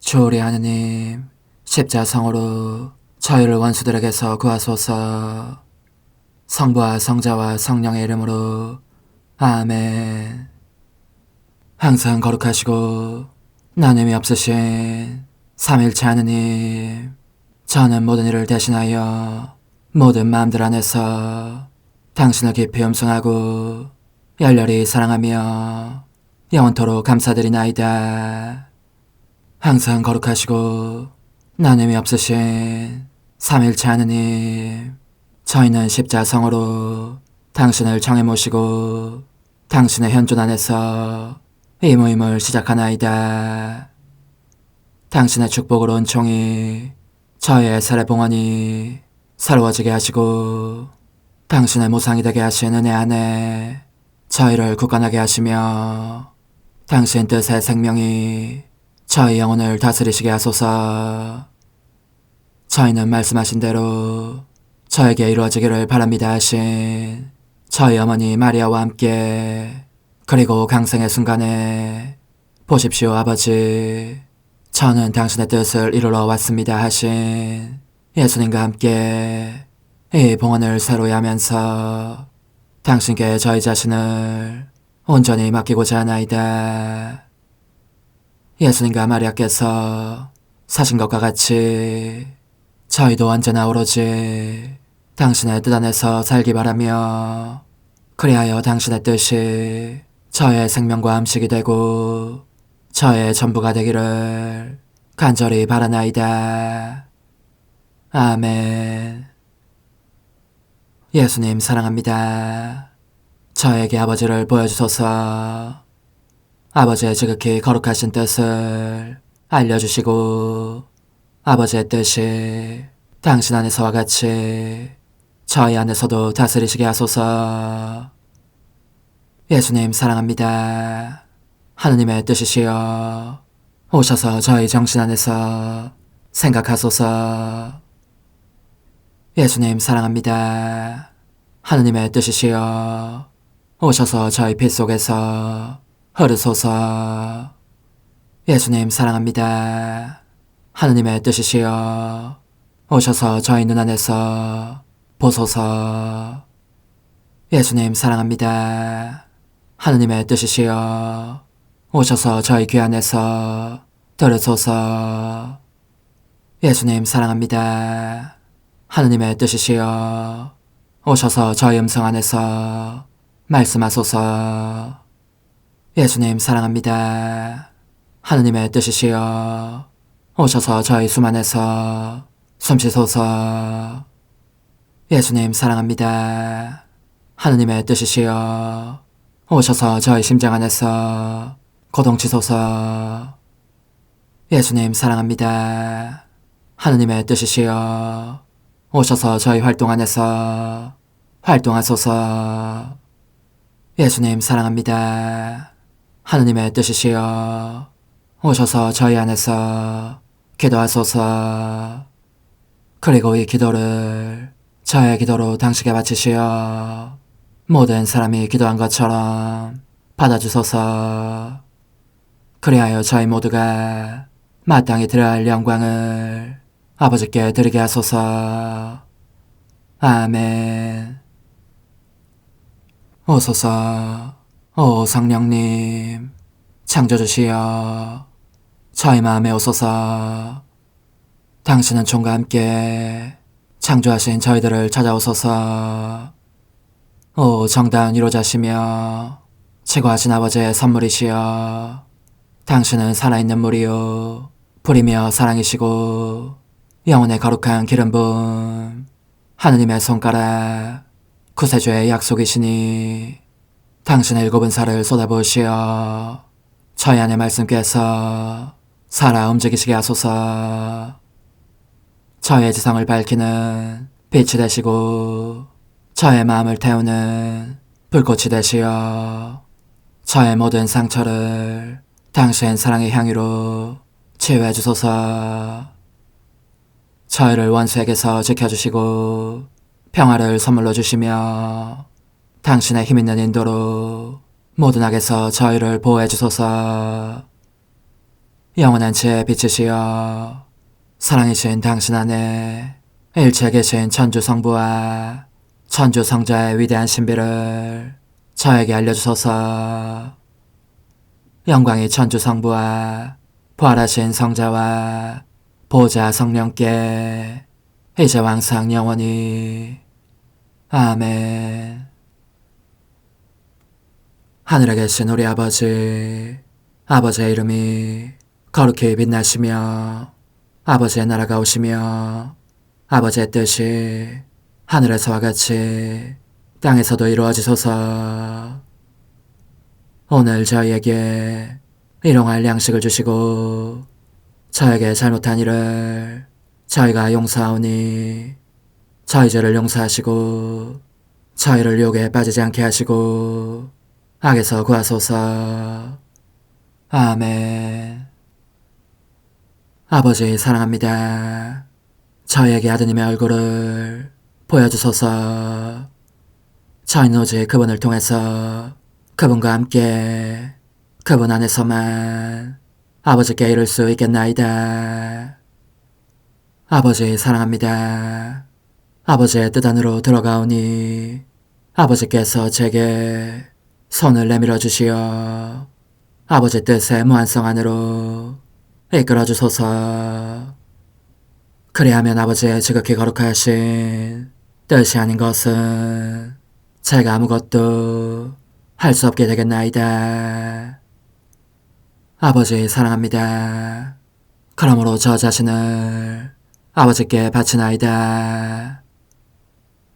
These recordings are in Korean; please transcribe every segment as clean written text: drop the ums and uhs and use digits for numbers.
주오리 하느님, 십자성으로 저희를 원수들에게서 구하소서. 성부와 성자와 성령의 이름으로 아멘. 항상 거룩하시고 나눔이 없으신 삼일체 하느님, 저는 모든 일을 대신하여 모든 마음들 안에서 당신을 깊이 음성하고 열렬히 사랑하며 영원토록 감사드리나이다. 항상 거룩하시고 나눔이 없으신 삼일체 하느님, 저희는 십자성으로 당신을 정해 모시고 당신의 현존 안에서 이 모임을 시작하나이다. 당신의 축복으로 은총이 저희의 세례봉헌이 새로워지게 하시고 당신의 모상이 되게 하신 은혜 안에 저희를 굳건하게 하시며 당신 뜻의 생명이 저희 영혼을 다스리시게 하소서. 저희는 말씀하신 대로 저에게 이루어지기를 바랍니다 하신 저희 어머니 마리아와 함께, 그리고 강생의 순간에 보십시오 아버지, 저는 당신의 뜻을 이루러 왔습니다 하신 예수님과 함께 이 봉헌을 새로이 하면서 당신께 저희 자신을 온전히 맡기고자 하나이다. 예수님과 마리아께서 사신 것과 같이 저희도 언제나 오로지 당신의 뜻 안에서 살기 바라며, 그리하여 당신의 뜻이 저의 생명과 음식이 되고 저의 전부가 되기를 간절히 바라나이다. 아멘. 예수님 사랑합니다. 저에게 아버지를 보여주소서. 아버지의 지극히 거룩하신 뜻을 알려주시고 아버지의 뜻이 당신 안에서와 같이 저희 안에서도 다스리시게 하소서. 예수님 사랑합니다. 하느님의 뜻이시여 오셔서 저희 정신 안에서 생각하소서. 예수님 사랑합니다. 하느님의 뜻이시여 오셔서 저희 피 속에서 흐르소서. 예수님 사랑합니다. 하느님의 뜻이시여 오셔서 저희 눈 안에서 보소서. 예수님 사랑합니다. 하느님의 뜻이시여 오셔서 저희 귀 안에서 들으소서. 예수님 사랑합니다. 하느님의 뜻이시여 오셔서 저희 음성 안에서 말씀하소서. 예수님 사랑합니다. 하느님의 뜻이시여 오셔서 저희 숨 안에서 숨쉬소서. 예수님 사랑합니다. 하느님의 뜻이시여 오셔서 저희 심장 안에서 고동치소서. 예수님 사랑합니다. 하느님의 뜻이시여 오셔서 저희 활동 안에서 활동하소서. 예수님 사랑합니다. 하느님의 뜻이시여 오셔서 저희 안에서 기도하소서. 그리고 이 기도를 저의 기도로 당신께 바치시어 모든 사람이 기도한 것처럼 받아주소서. 그리하여 저희 모두가 마땅히 드려야 할 영광을 아버지께 드리게 하소서. 아멘. 오소서. 오 성령님 창조주시여 저희 마음에 오소서. 당신은 총과 함께 창조하신 저희들을 찾아오소서. 오 정다운 위로자시며 최고하신 아버지의 선물이시여 당신은 살아있는 물이요 불이며 사랑이시고 영혼의 거룩한 기름 부음 하느님의 손가락 구세주의 약속이시니 당신의 일곱은 살을 쏟아부으시어 저희 안의 말씀께서 살아 움직이시게 하소서. 저의 지성을 밝히는 빛이 되시고 저의 마음을 태우는 불꽃이 되시어 저의 모든 상처를 당신 사랑의 향유로 치유해 주소서. 저희를 원수에게서 지켜주시고 평화를 선물로 주시며 당신의 힘있는 인도로 모든 악에서 저희를 보호해 주소서. 영원한 제 빛이시여 사랑이신 당신 안에 일체 계신 천주 성부와 천주 성자의 위대한 신비를 저에게 알려주소서. 영광이 천주 성부와 부활하신 성자와 보좌 성령께 이제와 항상 영원히 아멘. 하늘에 계신 우리 아버지, 아버지의 이름이 거룩히 빛나시며 아버지의 나라가 오시며 아버지의 뜻이 하늘에서와 같이 땅에서도 이루어지소서. 오늘 저희에게 일용할 양식을 주시고 저에게 잘못한 일을 저희가 용서하오니 저희 죄를 용서하시고 저희를 유혹에 빠지지 않게 하시고 악에서 구하소서. 아멘. 아버지 사랑합니다. 저희에게 아드님의 얼굴을 보여주소서. 저희는 오직 그분을 통해서 그분과 함께 그분 안에서만 아버지께 이룰 수 있겠나이다. 아버지 사랑합니다. 아버지의 뜻 안으로 들어가오니 아버지께서 제게 손을 내밀어 주시어 아버지 뜻의 무한성 안으로 이끌어 주소서. 그리하면 아버지의 지극히 거룩하신 뜻이 아닌 것은 제가 아무것도 할 수 없게 되겠나이다. 아버지 사랑합니다. 그러므로 저 자신을 아버지께 바치나이다.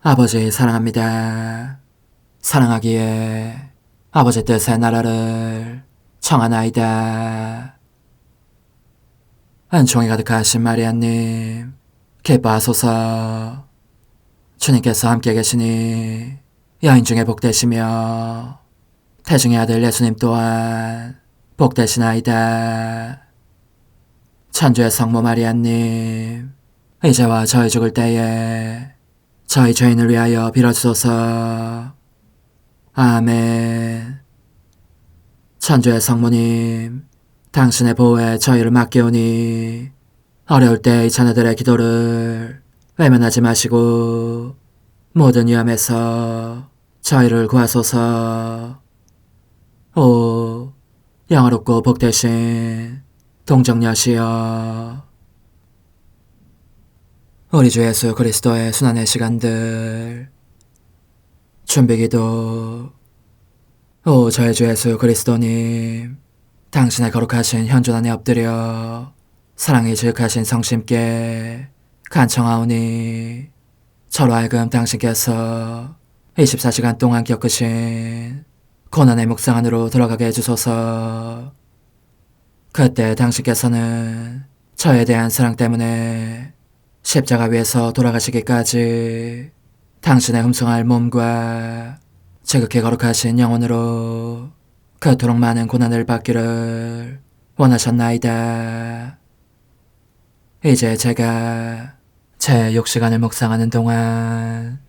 아버지 사랑합니다. 사랑하기에 아버지 뜻의 나라를 청하나이다. 은총이 가득하신 마리아님, 기뻐하소서. 주님께서 함께 계시니 여인 중에 복되시며 태중의 아들 예수님 또한 복되시나이다. 천주의 성모 마리아님, 이제와 저희 죽을 때에 저희 죄인을 위하여 빌어주소서. 아멘. 천주의 성모님, 당신의 보호에 저희를 맡기오니 어려울 때 이 자녀들의 기도를 외면하지 마시고 모든 위험에서 저희를 구하소서. 오, 영화롭고 복되신 동정녀시여, 우리 주 예수 그리스도의 순환의 시간들 준비기도. 오 저희 주 예수 그리스도님, 당신의 거룩하신 현존 안에 엎드려 사랑이 지극하신 성심께 간청하오니 저로 하여금 당신께서 24시간 동안 겪으신 고난의 묵상 안으로 들어가게 해주소서. 그때 당신께서는 저에 대한 사랑 때문에 십자가 위에서 돌아가시기까지 당신의 흠숭할 몸과 지극히 거룩하신 영혼으로 그토록 많은 고난을 받기를 원하셨나이다. 이제 제가 제 6시간을 묵상하는 동안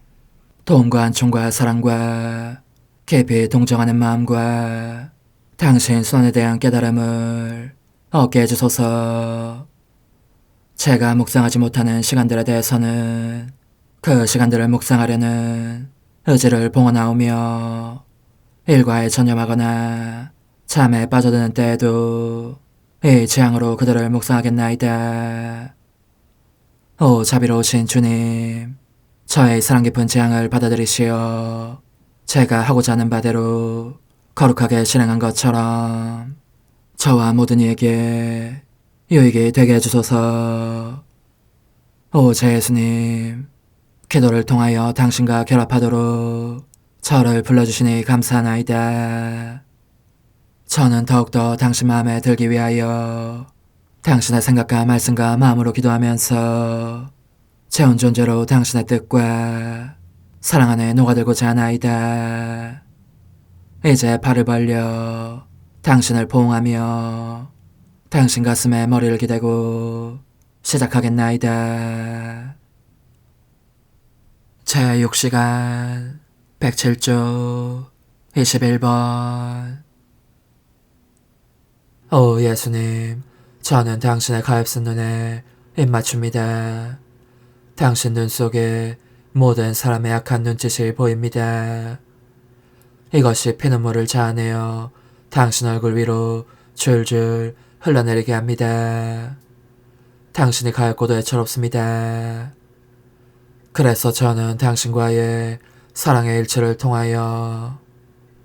도움과 안총과 사랑과 깊이 동정하는 마음과 당신 손에 대한 깨달음을 얻게 해주소서. 제가 묵상하지 못하는 시간들에 대해서는 그 시간들을 묵상하려는 의지를 봉헌하오며 일과에 전념하거나 잠에 빠져드는 때에도 이 재앙으로 그들을 묵상하겠나이다. 오 자비로우신 주님, 저의 사랑 깊은 재앙을 받아들이시어 제가 하고자 하는 바대로 거룩하게 실행한 것처럼 저와 모든 이에게 유익이 되게 해주소서. 오 제 예수님, 기도를 통하여 당신과 결합하도록 저를 불러주시니 감사하나이다. 저는 더욱더 당신 마음에 들기 위하여 당신의 생각과 말씀과 마음으로 기도하면서 제 온 존재로 당신의 뜻과 사랑 안에 녹아들고자 하나이다. 이제 팔을 벌려 당신을 포옹하며 당신 가슴에 머리를 기대고 시작하겠나이다. 제6시간 107조 21번. 오 예수님, 저는 당신의 가엾은 눈에 입맞춥니다. 당신 눈 속에 모든 사람의 악한 눈짓이 보입니다. 이것이 피눈물을 자아내어 당신 얼굴 위로 줄줄 흘러내리게 합니다. 당신이 가엾고도 애처롭습니다. 그래서 저는 당신과의 사랑의 일치를 통하여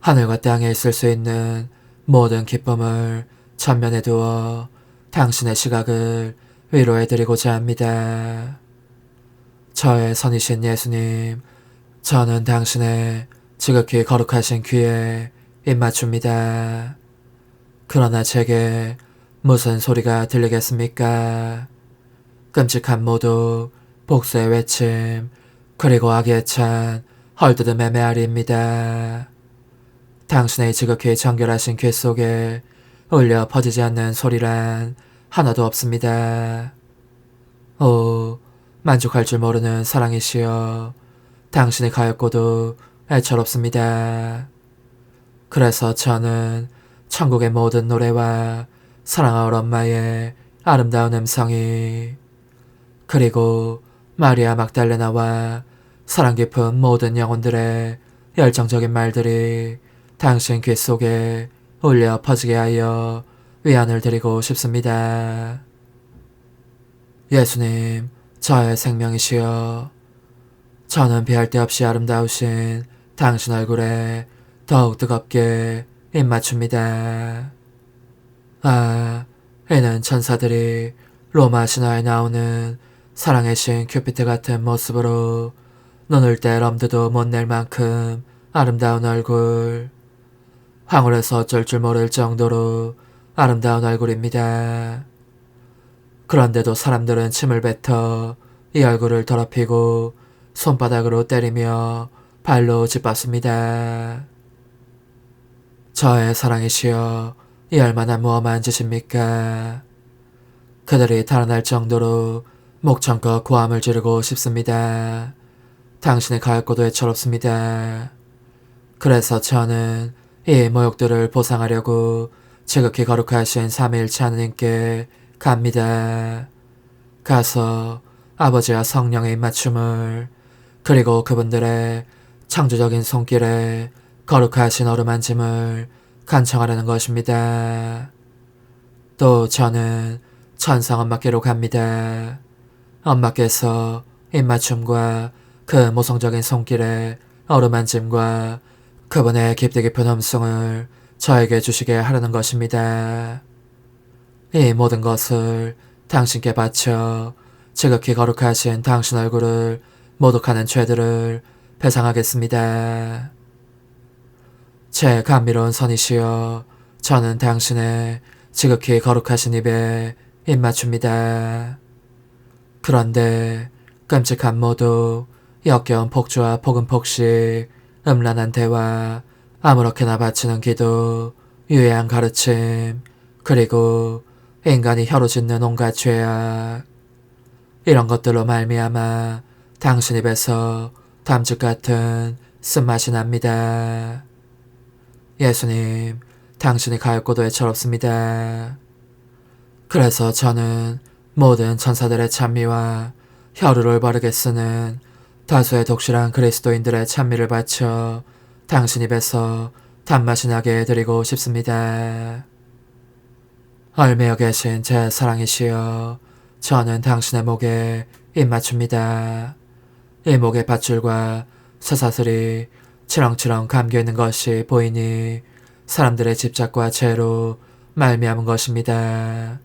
하늘과 땅에 있을 수 있는 모든 기쁨을 전면에 두어 당신의 시각을 위로해드리고자 합니다. 저의 선이신 예수님, 저는 당신의 지극히 거룩하신 귀에 입맞춥니다. 그러나 제게 무슨 소리가 들리겠습니까? 끔찍한 모독, 복수의 외침, 그리고 악에 찬 헐뜯음의 메아리입니다. 당신의 지극히 정결하신 귀 속에 울려 퍼지지 않는 소리란 하나도 없습니다. 오, 만족할 줄 모르는 사랑이시여, 당신이 가엾고도 애처롭습니다. 그래서 저는 천국의 모든 노래와 사랑하올 엄마의 아름다운 음성이, 그리고 마리아 막달레나와 사랑 깊은 모든 영혼들의 열정적인 말들이 당신 귀 속에 울려 퍼지게 하여 위안을 드리고 싶습니다. 예수님, 저의 생명이시여, 저는 비할 데 없이 아름다우신 당신 얼굴에 더욱 뜨겁게 입맞춥니다. 아, 이는 천사들이 로마 신화에 나오는 사랑의 신 큐피트 같은 모습으로 눈을 뗄 엄두도 못 낼 만큼 아름다운 얼굴, 황홀해서 어쩔 줄 모를 정도로 아름다운 얼굴입니다. 그런데도 사람들은 침을 뱉어 이 얼굴을 더럽히고 손바닥으로 때리며 발로 짓밟습니다. 저의 사랑이시여, 이 얼마나 무엄한 짓입니까? 그들이 달아날 정도로 목청껏 고함을 지르고 싶습니다. 당신의 가엾고도 애처롭습니다. 그래서 저는 이 모욕들을 보상하려고 지극히 거룩하신 삼위일체 하느님께 갑니다. 가서 아버지와 성령의 입맞춤을, 그리고 그분들의 창조적인 손길에 거룩하신 어루만짐을 간청하려는 것입니다. 또 저는 천상 엄마께로 갑니다. 엄마께서 입맞춤과 그 모성적인 손길의 어루만짐과 그분의 깊이 깊은 음성을 저에게 주시게 하려는 것입니다. 이 모든 것을 당신께 바쳐 지극히 거룩하신 당신 얼굴을 모독하는 죄들을 배상하겠습니다. 제 감미로운 선이시여, 저는 당신의 지극히 거룩하신 입에 입맞춥니다. 그런데 끔찍한 모독, 역겨운 폭주와 폭음폭식, 음란한 대화, 아무렇게나 바치는 기도, 유해한 가르침, 그리고 인간이 혀로 짓는 온갖 죄악, 이런 것들로 말미암아 당신 입에서 담즙 같은 쓴맛이 납니다. 예수님, 당신이 가엾고도 애처롭습니다. 그래서 저는 모든 천사들의 찬미와 혀루를 바르게 쓰는 다수의 독실한 그리스도인들의 찬미를 바쳐 당신 입에서 단맛이 나게 해드리고 싶습니다. 얼매여 계신 제 사랑이시여, 저는 당신의 목에 입맞춥니다. 이 목의 밧줄과 쇠사슬이 치렁치렁 감겨있는 것이 보이니 사람들의 집착과 죄로 말미암은 것입니다.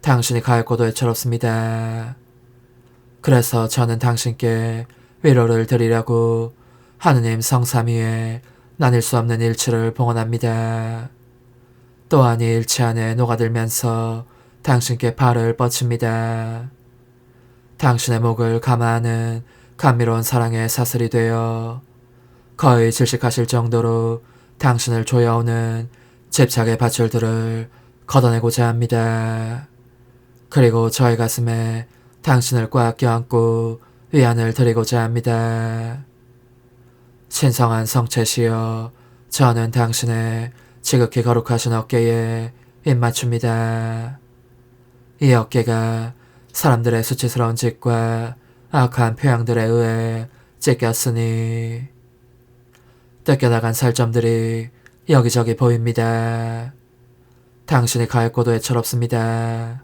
당신이 가엾고도 애처롭습니다. 그래서 저는 당신께 위로를 드리려고 하느님 성삼위에 나뉠 수 없는 일치를 봉헌합니다. 또한 이 일치 안에 녹아들면서 당신께 발을 뻗칩니다. 당신의 목을 감화하는 감미로운 사랑의 사슬이 되어 거의 질식하실 정도로 당신을 조여오는 집착의 밧줄들을 걷어내고자 합니다. 그리고 저의 가슴에 당신을 꽉 껴안고 위안을 드리고자 합니다. 신성한 성체시여, 저는 당신의 지극히 거룩하신 어깨에 입맞춥니다. 이 어깨가 사람들의 수치스러운 짓과 악한 표양들에 의해 찢겼으니 뜯겨나간 살점들이 여기저기 보입니다. 당신이 가엾고도 애처롭습니다.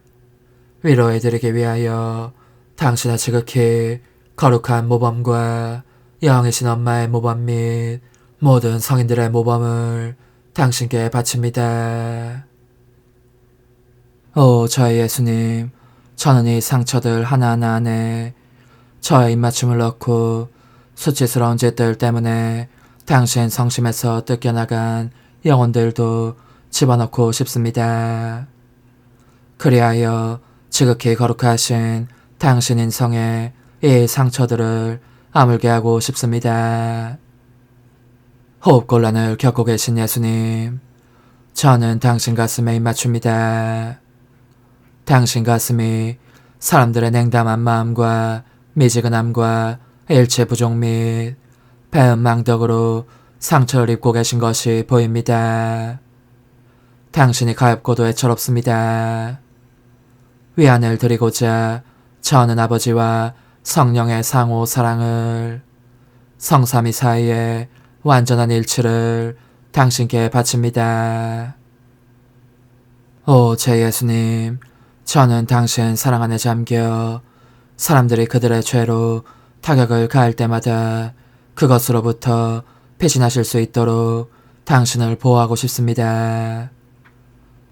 위로해드리기 위하여 당신의 지극히 거룩한 모범과 영이신 엄마의 모범 및 모든 성인들의 모범을 당신께 바칩니다. 오 저의 예수님, 저는 이 상처들 하나하나 안에 저의 입맞춤을 넣고 수치스러운 짓들 때문에 당신 성심에서 뜯겨나간 영혼들도 집어넣고 싶습니다. 그리하여 지극히 거룩하신 당신 인성의 이 상처들을 아물게 하고 싶습니다. 호흡곤란을 겪고 계신 예수님, 저는 당신 가슴에 입맞춥니다. 당신 가슴이 사람들의 냉담한 마음과 미지근함과 일체 부족 및 배은망덕으로 상처를 입고 계신 것이 보입니다. 당신이 가엾고도 애처롭습니다. 위안을 드리고자 저는 아버지와 성령의 상호 사랑을, 성삼위 사이의 완전한 일치를 당신께 바칩니다. 오 제 예수님, 저는 당신 사랑 안에 잠겨 사람들이 그들의 죄로 타격을 가할 때마다 그것으로부터 피신하실 수 있도록 당신을 보호하고 싶습니다.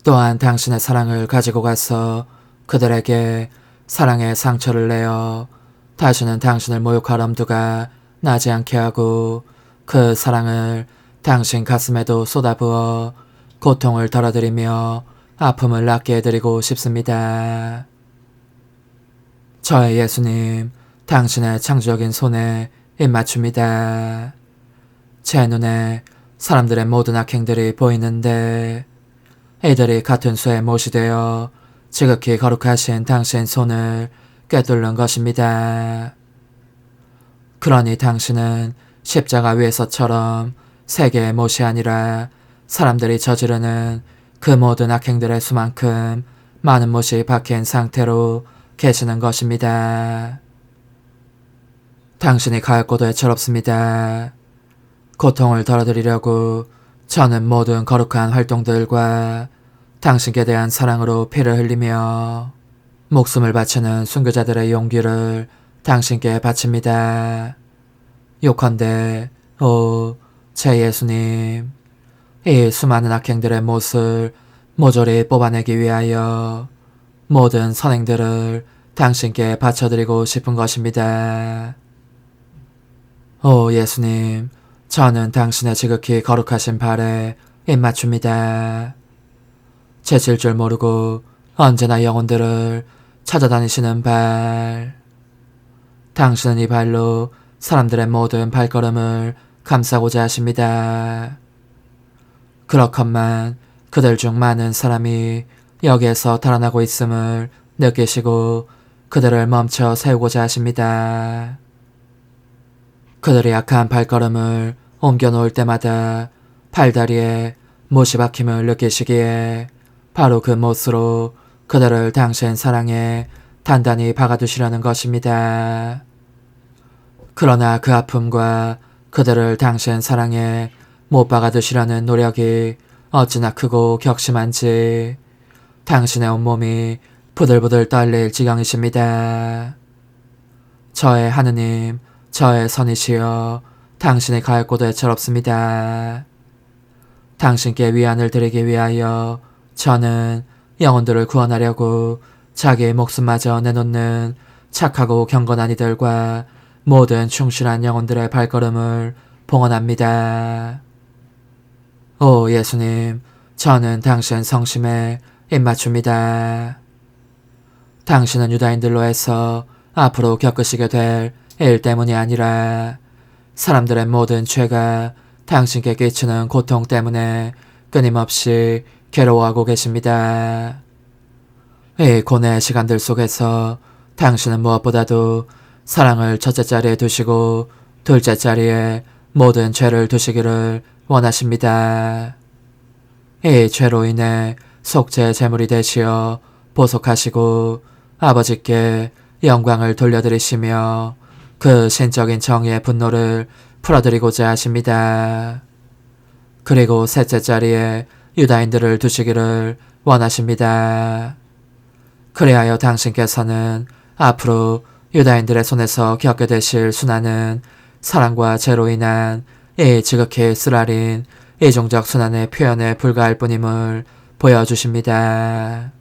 또한 당신의 사랑을 가지고 가서 그들에게 사랑의 상처를 내어 다시는 당신을 모욕할 엄두가 나지 않게 하고 그 사랑을 당신 가슴에도 쏟아부어 고통을 덜어드리며 아픔을 낫게 해드리고 싶습니다. 저의 예수님, 당신의 창조적인 손에 입맞춥니다. 제 눈에 사람들의 모든 악행들이 보이는데 이들이 같은 수의 못이 되어 지극히 거룩하신 당신 손을 꿰뚫는 것입니다. 그러니 당신은 십자가 위에서처럼 세 개의 못이 아니라 사람들이 저지르는 그 모든 악행들의 수만큼 많은 못이 박힌 상태로 계시는 것입니다. 당신이 가엾고도 애처롭습니다. 고통을 덜어드리려고 저는 모든 거룩한 활동들과 당신께 대한 사랑으로 피를 흘리며 목숨을 바치는 순교자들의 용기를 당신께 바칩니다. 요컨대 오 제 예수님, 이 수많은 악행들의 못을 모조리 뽑아내기 위하여 모든 선행들을 당신께 바쳐드리고 싶은 것입니다. 오 예수님, 저는 당신의 지극히 거룩하신 발에 입맞춥니다. 제칠 줄 모르고 언제나 영혼들을 찾아다니시는 발, 당신은 이 발로 사람들의 모든 발걸음을 감싸고자 하십니다. 그렇건만 그들 중 많은 사람이 여기에서 달아나고 있음을 느끼시고 그들을 멈춰 세우고자 하십니다. 그들이 약한 발걸음을 옮겨놓을 때마다 팔다리에 못이 박힘을 느끼시기에 바로 그 못으로 그들을 당신 사랑에 단단히 박아두시려는 것입니다. 그러나 그 아픔과 그들을 당신 사랑에 못 박아두시려는 노력이 어찌나 크고 격심한지 당신의 온몸이 부들부들 떨릴 지경이십니다. 저의 하느님, 저의 선이시여, 당신이 가엾고도 애처롭습니다. 당신께 위안을 드리기 위하여 저는 영혼들을 구원하려고 자기의 목숨마저 내놓는 착하고 경건한 이들과 모든 충실한 영혼들의 발걸음을 봉헌합니다. 오 예수님, 저는 당신 성심에 입맞춥니다. 당신은 유다인들로 해서 앞으로 겪으시게 될 일 때문이 아니라 사람들의 모든 죄가 당신께 끼치는 고통 때문에 끊임없이 괴로워하고 계십니다. 이 고뇌의 시간들 속에서 당신은 무엇보다도 사랑을 첫째 자리에 두시고 둘째 자리에 모든 죄를 두시기를 원하십니다. 이 죄로 인해 속죄의 제물이 되시어 보속하시고 아버지께 영광을 돌려드리시며 그 신적인 정의의 분노를 풀어드리고자 하십니다. 그리고 셋째 자리에 유다인들을 두시기를 원하십니다. 그리하여 당신께서는 앞으로 유다인들의 손에서 겪게 되실 순환은 사랑과 죄로 인한 이 지극히 쓰라린 이중적 순환의 표현에 불과할 뿐임을 보여주십니다.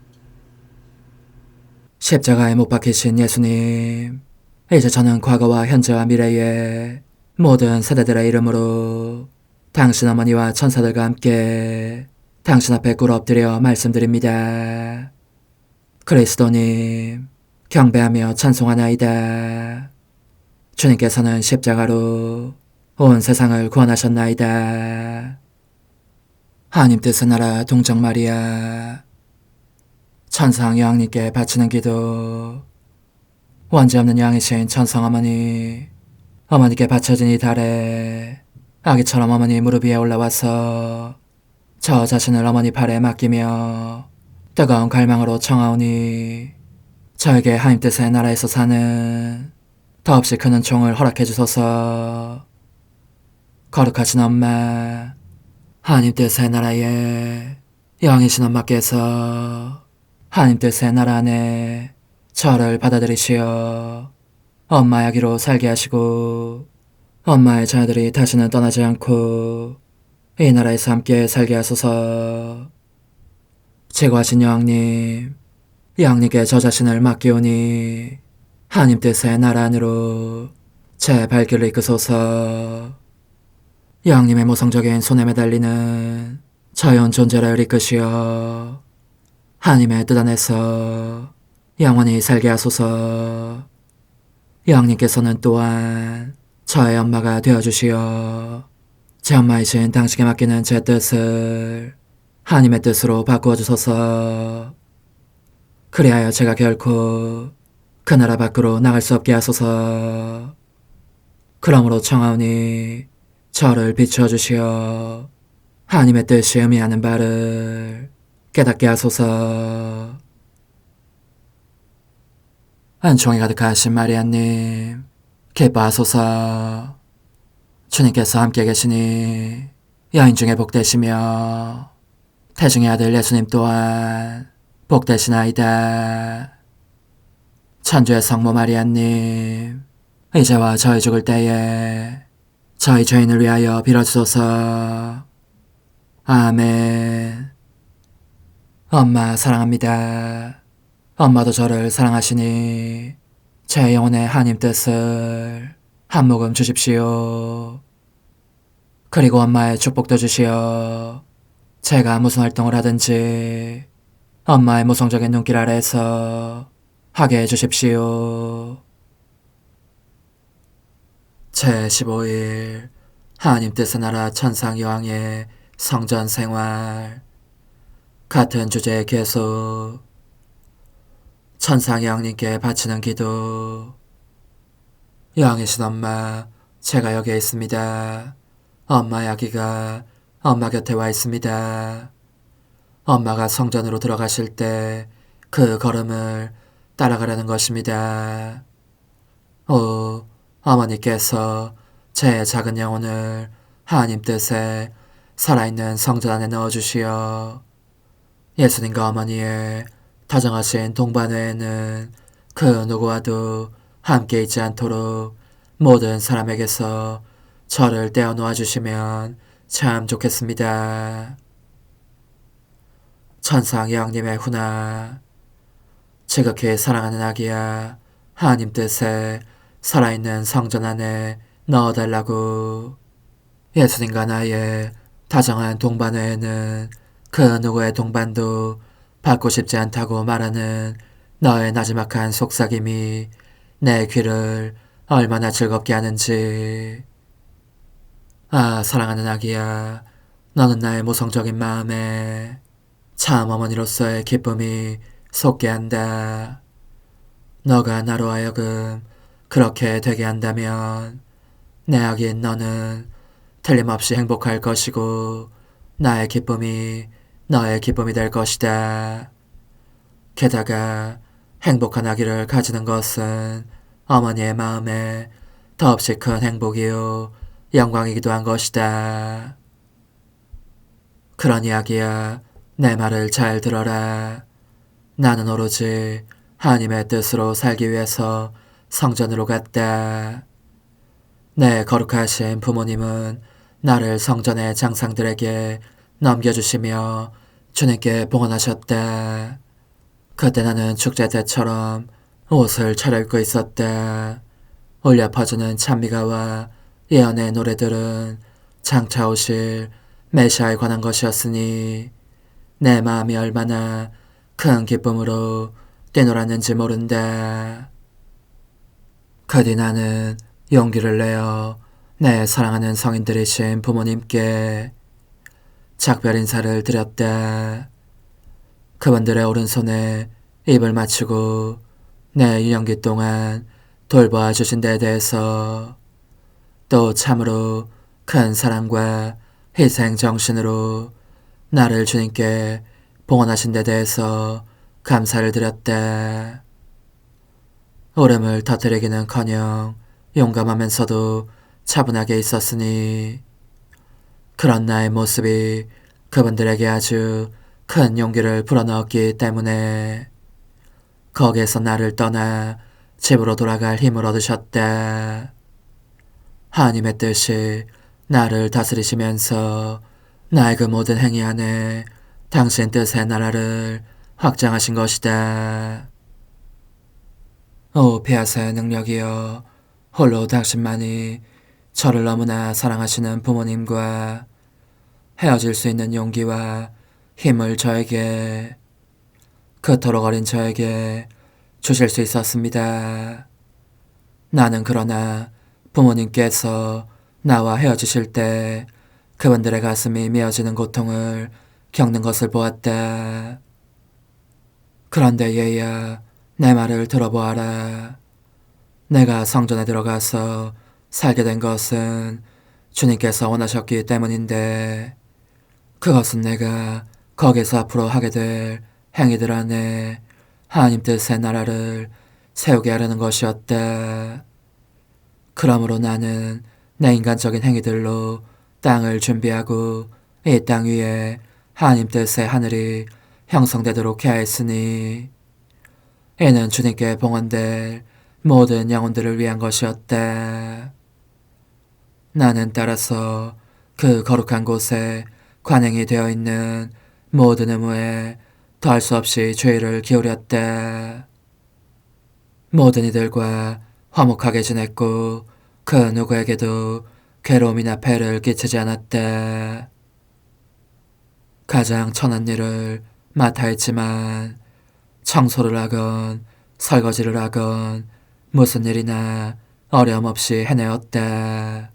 십자가에 못 박히신 예수님, 이제 저는 과거와 현재와 미래의 모든 세대들의 이름으로 당신 어머니와 천사들과 함께 당신 앞에 꿇어 엎드려 말씀드립니다. 그리스도님, 경배하며 찬송하나이다. 주님께서는 십자가로 온 세상을 구원하셨나이다. 하나님 뜻의 나라 동정 마리아, 천상 여왕님께 바치는 기도. 원죄 없는 양이신 천상 어머니, 어머니께 바쳐진 이 달에 아기처럼 어머니 무릎 위에 올라와서 저 자신을 어머니 팔에 맡기며 뜨거운 갈망으로 청하오니 저에게 하나님 뜻의 나라에서 사는 더없이 큰 은총을 허락해 주소서. 거룩하신 엄마, 하나님 뜻의 나라에 영이신 엄마께서 하나님 뜻의 나라 안에 저를 받아들이시어 엄마의 아기로 살게 하시고 엄마의 자녀들이 다시는 떠나지 않고 이 나라에서 함께 살게 하소서. 제거하신 여왕님, 여왕님께 저 자신을 맡기오니 하나님 뜻의 나라 안으로 제 발길을 이끄소서. 여왕님의 모성적인 손에 매달리는 자연 존재를 이끄시어 하나님의 뜻 안에서 영원히 살게 하소서. 여왕님께서는 또한 저의 엄마가 되어주시어 제 엄마이신 당신께 맡기는 제 뜻을 하나님의 뜻으로 바꾸어 주소서. 그리하여 제가 결코 그 나라 밖으로 나갈 수 없게 하소서. 그러므로 청하오니 저를 비추어 주시어 하나님의 뜻이 의미하는 바를 깨닫게 하소서. 은총이 가득하신 마리아님, 기뻐하소서. 주님께서 함께 계시니 여인 중에 복되시며 태중의 아들 예수님 또한 복되시나이다. 천주의 성모 마리아님, 이제와 저희 죽을 때에 저희 죄인을 위하여 빌어주소서. 아멘. 엄마 사랑합니다. 엄마도 저를 사랑하시니 제 영혼의 하나님 뜻을 한 모금 주십시오. 그리고 엄마의 축복도 주시어 제가 무슨 활동을 하든지 엄마의 모성적인 눈길 아래에서 하게 해주십시오. 제15일 하나님 뜻의 나라 천상 여왕의 성전 생활. 같은 주제의 계속. 천상 여왕님께 바치는 기도. 여왕이신 엄마, 제가 여기에 있습니다. 엄마의 아기가 엄마 곁에 와 있습니다. 엄마가 성전으로 들어가실 때 그 걸음을 따라가려는 것입니다. 오, 어머니께서 제 작은 영혼을 하나님 뜻에 살아있는 성전 안에 넣어주시어 예수님과 어머니의 다정하신 동반 외에는 그 누구와도 함께 있지 않도록 모든 사람에게서 저를 떼어 놓아주시면 참 좋겠습니다. 천상 여왕님의 훈아, 지극히 사랑하는 아기야, 하나님 뜻에 살아있는 성전 안에 넣어달라고. 예수님과 나의 다정한 동반 외에는 그 누구의 동반도 받고 싶지 않다고 말하는 너의 나지막한 속삭임이 내 귀를 얼마나 즐겁게 하는지. 아, 사랑하는 아기야, 너는 나의 모성적인 마음에 참 어머니로서의 기쁨이 솟게 한다. 너가 나로 하여금 그렇게 되게 한다면 내 아기인 너는 틀림없이 행복할 것이고 나의 기쁨이 너의 기쁨이 될 것이다. 게다가 행복한 아기를 가지는 것은 어머니의 마음에 더없이 큰 행복이요 영광이기도 한 것이다. 그러니 아기야, 내 말을 잘 들어라. 나는 오로지 하나님의 뜻으로 살기 위해서 성전으로 갔다. 내 거룩하신 부모님은 나를 성전의 장상들에게 넘겨주시며 주님께 봉헌하셨다. 그때 나는 축제 때처럼 옷을 차려입고 있었다. 울려 퍼지는 찬미가와 예언의 노래들은 장차 오실 메시아에 관한 것이었으니 내 마음이 얼마나 큰 기쁨으로 뛰놀았는지 모른다. 그 뒤 나는 용기를 내어 내 사랑하는 성인들이신 부모님께 작별 인사를 드렸다. 그분들의 오른손에 입을 맞추고 내 유년기 동안 돌보아 주신 데에 대해서 또 참으로 큰 사랑과 희생 정신으로 나를 주님께 봉헌하신 데 대해서 감사를 드렸다. 울음을 터뜨리기는커녕 용감하면서도 차분하게 있었으니 그런 나의 모습이 그분들에게 아주 큰 용기를 불어넣었기 때문에 거기에서 나를 떠나 집으로 돌아갈 힘을 얻으셨다. 하나님의 뜻이 나를 다스리시면서 나의 그 모든 행위 안에 당신 뜻의 나라를 확장하신 것이다. 오 폐하사의 능력이여, 홀로 당신만이 저를 너무나 사랑하시는 부모님과 헤어질 수 있는 용기와 힘을 저에게, 그토록 어린 저에게 주실 수 있었습니다. 나는 그러나 부모님께서 나와 헤어지실 때 그분들의 가슴이 메어지는 고통을 겪는 것을 보았다. 그런데 얘야, 내 말을 들어보아라. 내가 성전에 들어가서 살게 된 것은 주님께서 원하셨기 때문인데 그것은 내가 거기서 앞으로 하게 될 행위들 안에 하나님 뜻의 나라를 세우게 하려는 것이었다. 그러므로 나는 내 인간적인 행위들로 땅을 준비하고 이 땅 위에 하나님 뜻의 하늘이 형성되도록 해야 했으니 이는 주님께 봉헌될 모든 영혼들을 위한 것이었다. 나는 따라서 그 거룩한 곳에 관행이 되어 있는 모든 의무에 더할 수 없이 주의를 기울였다. 모든 이들과 화목하게 지냈고 그 누구에게도 괴로움이나 폐를 끼치지 않았다. 가장 천한 일을 맡아 했지만 청소를 하건 설거지를 하건 무슨 일이나 어려움 없이 해내었다.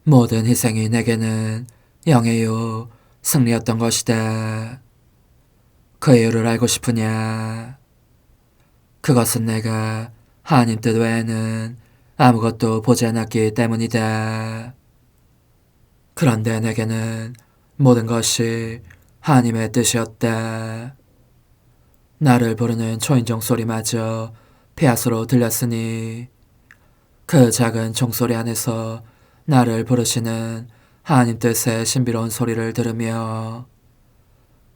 모든 희생이 내게는 영예요 승리였던 것이다. 그 이유를 알고 싶으냐? 그것은 내가 하나님 뜻 외에는 아무것도 보지 않았기 때문이다. 그런데 내게는 모든 것이 하나님의 뜻이었다. 나를 부르는 초인종 소리마저 폐하수로 들렸으니 그 작은 종소리 안에서 나를 부르시는 하나님 뜻의 신비로운 소리를 들으며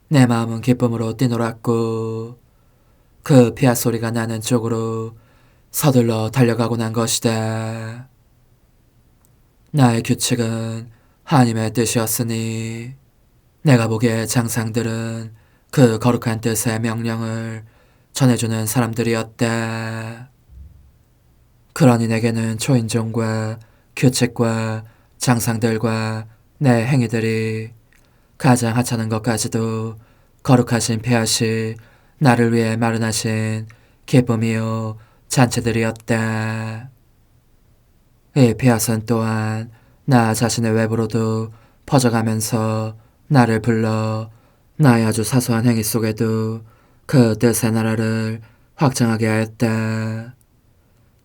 내 마음은 기쁨으로 뛰놀았고 그 피아 소리가 나는 쪽으로 서둘러 달려가고 난 것이다. 나의 규칙은 하나님의 뜻이었으니 내가 보기에 장상들은 그 거룩한 뜻의 명령을 전해주는 사람들이었다. 그러니 내게는 초인종과 규칙과 장상들과 내 행위들이 가장 하찮은 것까지도 거룩하신 폐하시 나를 위해 마련하신 기쁨이요 잔치들이었다. 이 폐하선 또한 나 자신의 외부로도 퍼져가면서 나를 불러 나의 아주 사소한 행위 속에도 그 뜻의 나라를 확장하게 하였다.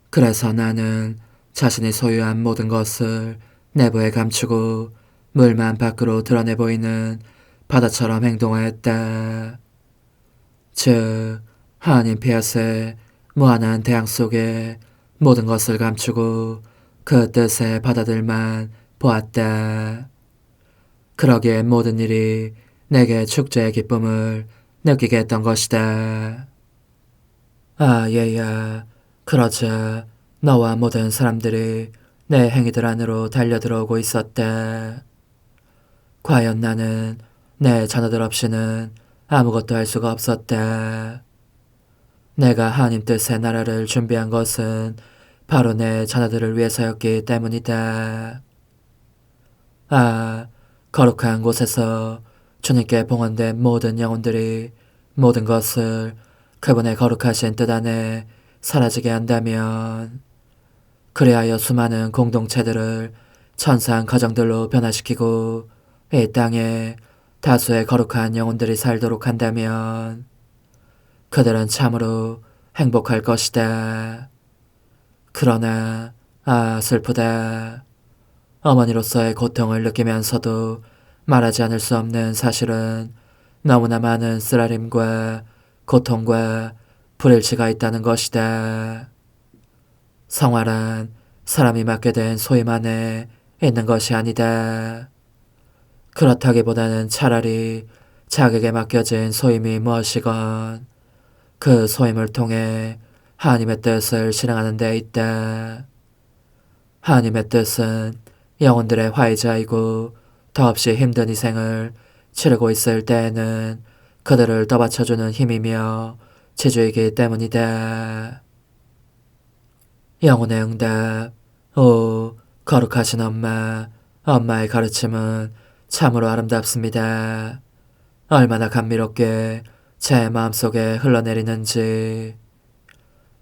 그래서 나는 자신이 소유한 모든 것을 내부에 감추고 물만 밖으로 드러내 보이는 바다처럼 행동하였다. 즉 하나님 폐하의 무한한 대양 속에 모든 것을 감추고 그 뜻에 받아들만 보았다. 그러기에 모든 일이 내게 축제의 기쁨을 느끼게 했던 것이다. 아, 얘야. 그러자 너와 모든 사람들이 내 행위들 안으로 달려들어오고 있었다. 과연 나는 내 자녀들 없이는 아무것도 할 수가 없었다. 내가 하나님 뜻의 나라를 준비한 것은 바로 내 자녀들을 위해서였기 때문이다. 아, 거룩한 곳에서 주님께 봉헌된 모든 영혼들이 모든 것을 그분의 거룩하신 뜻 안에 사라지게 한다면, 그리하여 수많은 공동체들을 천상 가정들로 변화시키고 이 땅에 다수의 거룩한 영혼들이 살도록 한다면 그들은 참으로 행복할 것이다. 그러나 슬프다. 어머니로서의 고통을 느끼면서도 말하지 않을 수 없는 사실은 너무나 많은 쓰라림과 고통과 불일치가 있다는 것이다. 성화란 사람이 맡게 된 소임 안에 있는 것이 아니다. 그렇다기보다는 차라리 자격에 맡겨진 소임이 무엇이건 그 소임을 통해 하나님의 뜻을 실행하는 데 있다. 하나님의 뜻은 영혼들의 화이자이고 더없이 힘든 희생을 치르고 있을 때에는 그들을 떠받쳐주는 힘이며 지주이기 때문이다. 영혼의 응답. 오, 거룩하신 엄마. 엄마의 가르침은 참으로 아름답습니다. 얼마나 감미롭게 제 마음속에 흘러내리는지.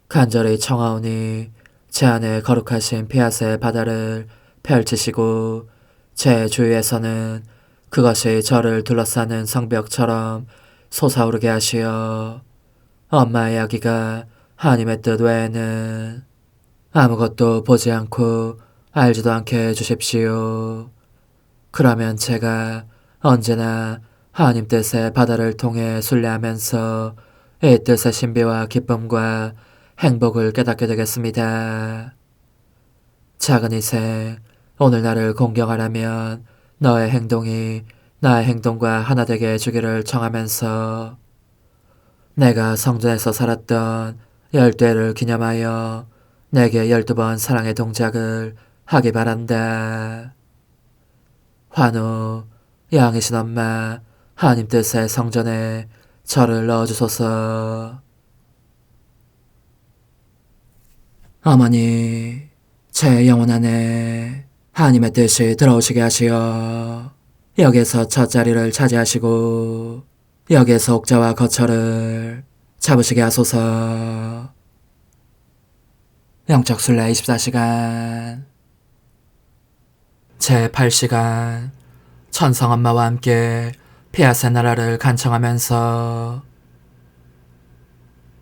간절히 청하오니 제 안에 거룩하신 피아스의 바다를 펼치시고 제 주위에서는 그것이 저를 둘러싸는 성벽처럼 솟아오르게 하시어 엄마의 아기가 하나님의 뜻 외에는 아무것도 보지 않고 알지도 않게 해주십시오. 그러면 제가 언제나 하나님 뜻의 바다를 통해 순례하면서 이 뜻의 신비와 기쁨과 행복을 깨닫게 되겠습니다. 작은 희생, 오늘 나를 공경하라면 너의 행동이 나의 행동과 하나 되게 해주기를 청하면서 내가 성전에서 살았던 10대를 기념하여 내게 12번 사랑의 동작을 하기 바란다. 환우, 양이신 엄마, 하나님 뜻의 성전에 저를 넣어주소서. 어머니, 제 영혼 안에 하나님의 뜻이 들어오시게 하시어 여기에서 첫 자리를 차지하시고 여기에서 옥자와 거처를 잡으시게 하소서. 영적 순례 24시간 제8시간 천성엄마와 함께 피아세 나라를 간청하면서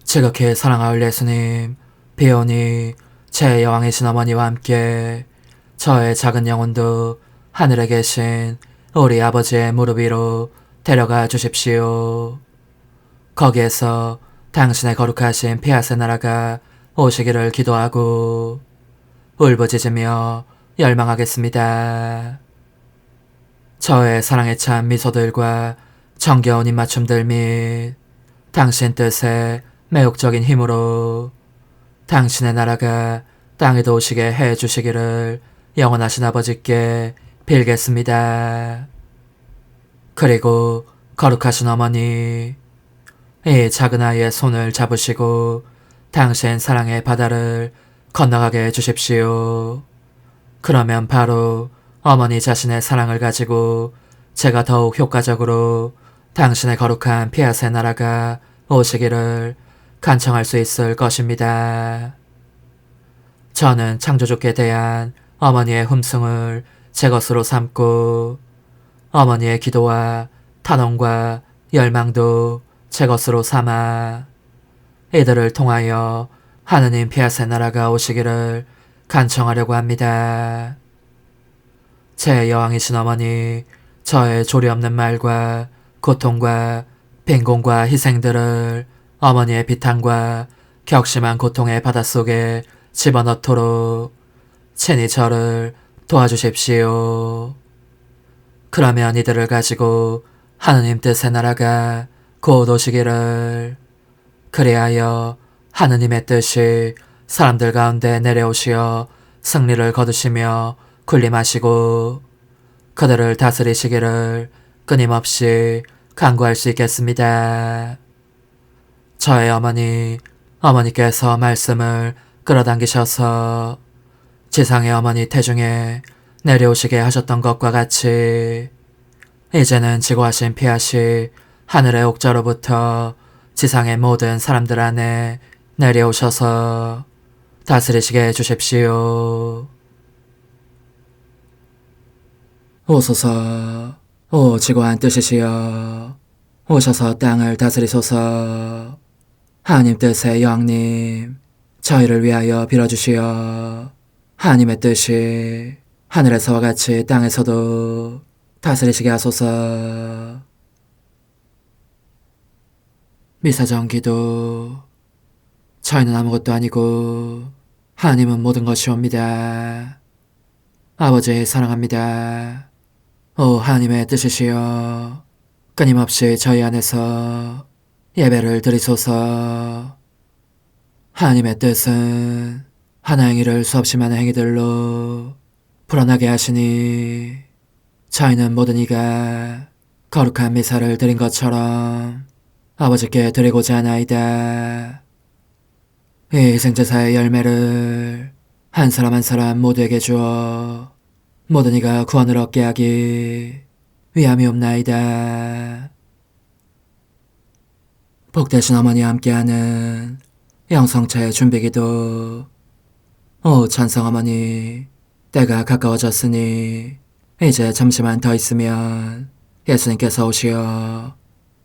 지극히 사랑하올 예수님, 비오니 제 여왕이신 어머니와 함께 저의 작은 영혼도 하늘에 계신 우리 아버지의 무릎 위로 데려가 주십시오. 거기에서 당신의 거룩하신 피아세 나라가 오시기를 기도하고 울부짖으며 열망하겠습니다. 저의 사랑에 찬 미소들과 정겨운 입맞춤들 및 당신 뜻의 매혹적인 힘으로 당신의 나라가 땅에도 오시게 해주시기를 영원하신 아버지께 빌겠습니다. 그리고 거룩하신 어머니, 이 작은 아이의 손을 잡으시고 당신 사랑의 바다를 건너가게 해주십시오. 그러면 바로 어머니 자신의 사랑을 가지고 제가 더욱 효과적으로 당신의 거룩한 피아세 나라가 오시기를 간청할 수 있을 것입니다. 저는 창조주께 대한 어머니의 흠숭을 제 것으로 삼고 어머니의 기도와 탄원과 열망도 제 것으로 삼아 이들을 통하여 하느님 피아세 나라가 오시기를 간청하려고 합니다. 제 여왕이신 어머니, 저의 조리 없는 말과 고통과 빈곤과 희생들을 어머니의 비탄과 격심한 고통의 바닷속에 집어넣도록 친히 저를 도와주십시오. 그러면 이들을 가지고 하느님 뜻의 나라가 곧 오시기를, 그리하여 하느님의 뜻이 사람들 가운데 내려오시어 승리를 거두시며 군림하시고 그들을 다스리시기를 끊임없이 간구할 수 있겠습니다. 저의 어머니께서 말씀을 끌어당기셔서 지상의 어머니 태중에 내려오시게 하셨던 것과 같이 이제는 지고하신 피하시 하늘의 옥자로부터 지상의 모든 사람들 안에 내려오셔서 다스리시게 해주십시오. 오소서, 오 지고한 뜻이시여, 오셔서 땅을 다스리소서. 하나님 뜻의 여왕님, 저희를 위하여 빌어주시어 하나님의 뜻이 하늘에서와 같이 땅에서도 다스리시게 하소서. 미사정 기도. 저희는 아무것도 아니고 하나님은 모든 것이옵니다. 아버지 사랑합니다. 오 하나님의 뜻이시여, 끊임없이 저희 안에서 예배를 드리소서. 하나님의 뜻은 하나 행위를 수없이 많은 행위들로 불어나게 하시니 저희는 모든 이가 거룩한 미사를 드린 것처럼 아버지께 드리고자 하나이다. 이 희생제사의 열매를 한 사람 한 사람 모두에게 주어 모든 이가 구원을 얻게 하기 위함이옵나이다. 복되신 어머니와 함께하는 영성차의 준비기도. 오 찬성 어머니, 때가 가까워졌으니 이제 잠시만 더 있으면 예수님께서 오시어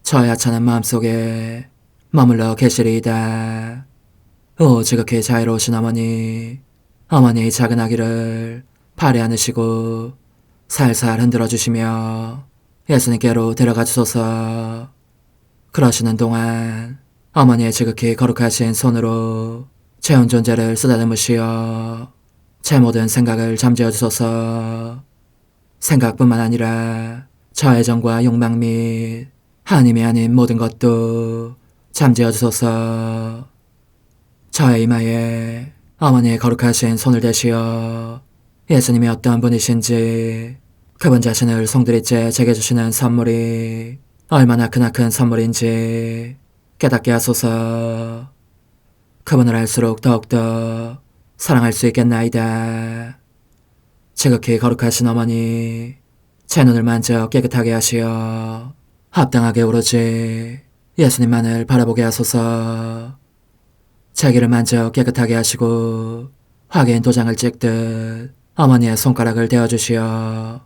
저의 하찮은 마음속에 머물러 계시리이다. 오 지극히 자유로우신 어머니 작은 아기를 팔에 안으시고 살살 흔들어 주시며 예수님께로 데려가 주소서. 그러시는 동안 어머니의 지극히 거룩하신 손으로 제 온 존재를 쓰다듬으시어 제 모든 생각을 잠재워 주소서. 생각뿐만 아니라 저의 정과 욕망 및 하나님이 아닌 모든 것도 잠재워 주소서. 저의 이마에 어머니의 거룩하신 손을 대시어 예수님이 어떤 분이신지, 그분 자신을 송두리째 제게 주시는 선물이 얼마나 크나큰 선물인지 깨닫게 하소서. 그분을 알수록 더욱더 사랑할 수 있겠나이다. 지극히 거룩하신 어머니, 제 눈을 만져 깨끗하게 하시어 합당하게 오로지 예수님만을 바라보게 하소서. 제 귀를 만져 깨끗하게 하시고 확인 도장을 찍듯 어머니의 손가락을 대어주시어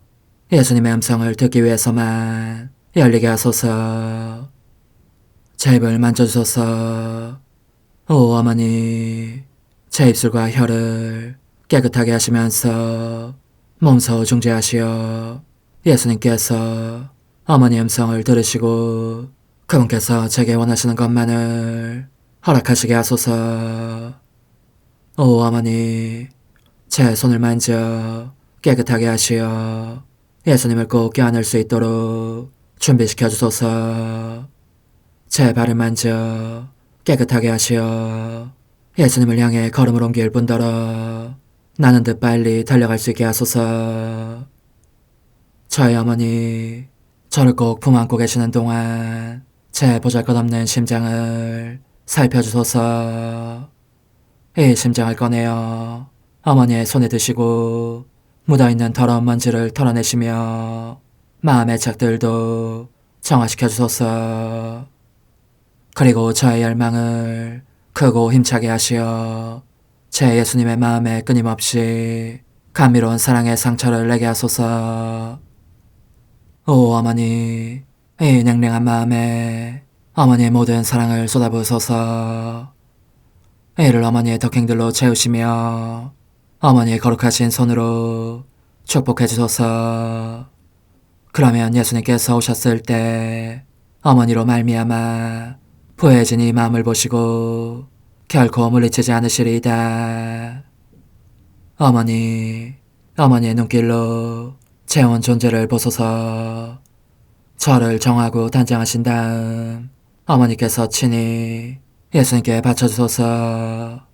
예수님의 음성을 듣기 위해서만 열리게 하소서. 제 입을 만져주소서. 오 어머니, 제 입술과 혀를 깨끗하게 하시면서 몸소 중재하시어 예수님께서 어머니의 음성을 들으시고 그분께서 제게 원하시는 것만을 허락하시게 하소서. 오 어머니, 제 손을 만져 깨끗하게 하시어 예수님을 꼭 껴안을 수 있도록 준비시켜 주소서. 제 발을 만져 깨끗하게 하시어 예수님을 향해 걸음을 옮길 뿐더러 나는 듯 빨리 달려갈 수 있게 하소서. 저의 어머니, 저를 꼭 품안고 계시는 동안 제 보잘것없는 심장을 살펴주소서. 이 심장을 꺼내어 어머니의 손에 드시고 묻어있는 더러운 먼지를 털어내시며 마음의 착들도 정화시켜 주소서. 그리고 저의 열망을 크고 힘차게 하시어 제 예수님의 마음에 끊임없이 감미로운 사랑의 상처를 내게 하소서. 오 어머니, 이 냉랭한 마음에 어머니의 모든 사랑을 쏟아부으소서. 이를 어머니의 덕행들로 채우시며 어머니의 거룩하신 손으로 축복해 주소서. 그러면 예수님께서 오셨을 때 어머니로 말미암아 부해진 이 마음을 보시고 결코 물리치지 않으시리이다. 어머니, 어머니의 눈길로 제 온 존재를 보소서. 저를 정하고 단장하신 다음 어머니께서 친히 예수님께 바쳐주소서.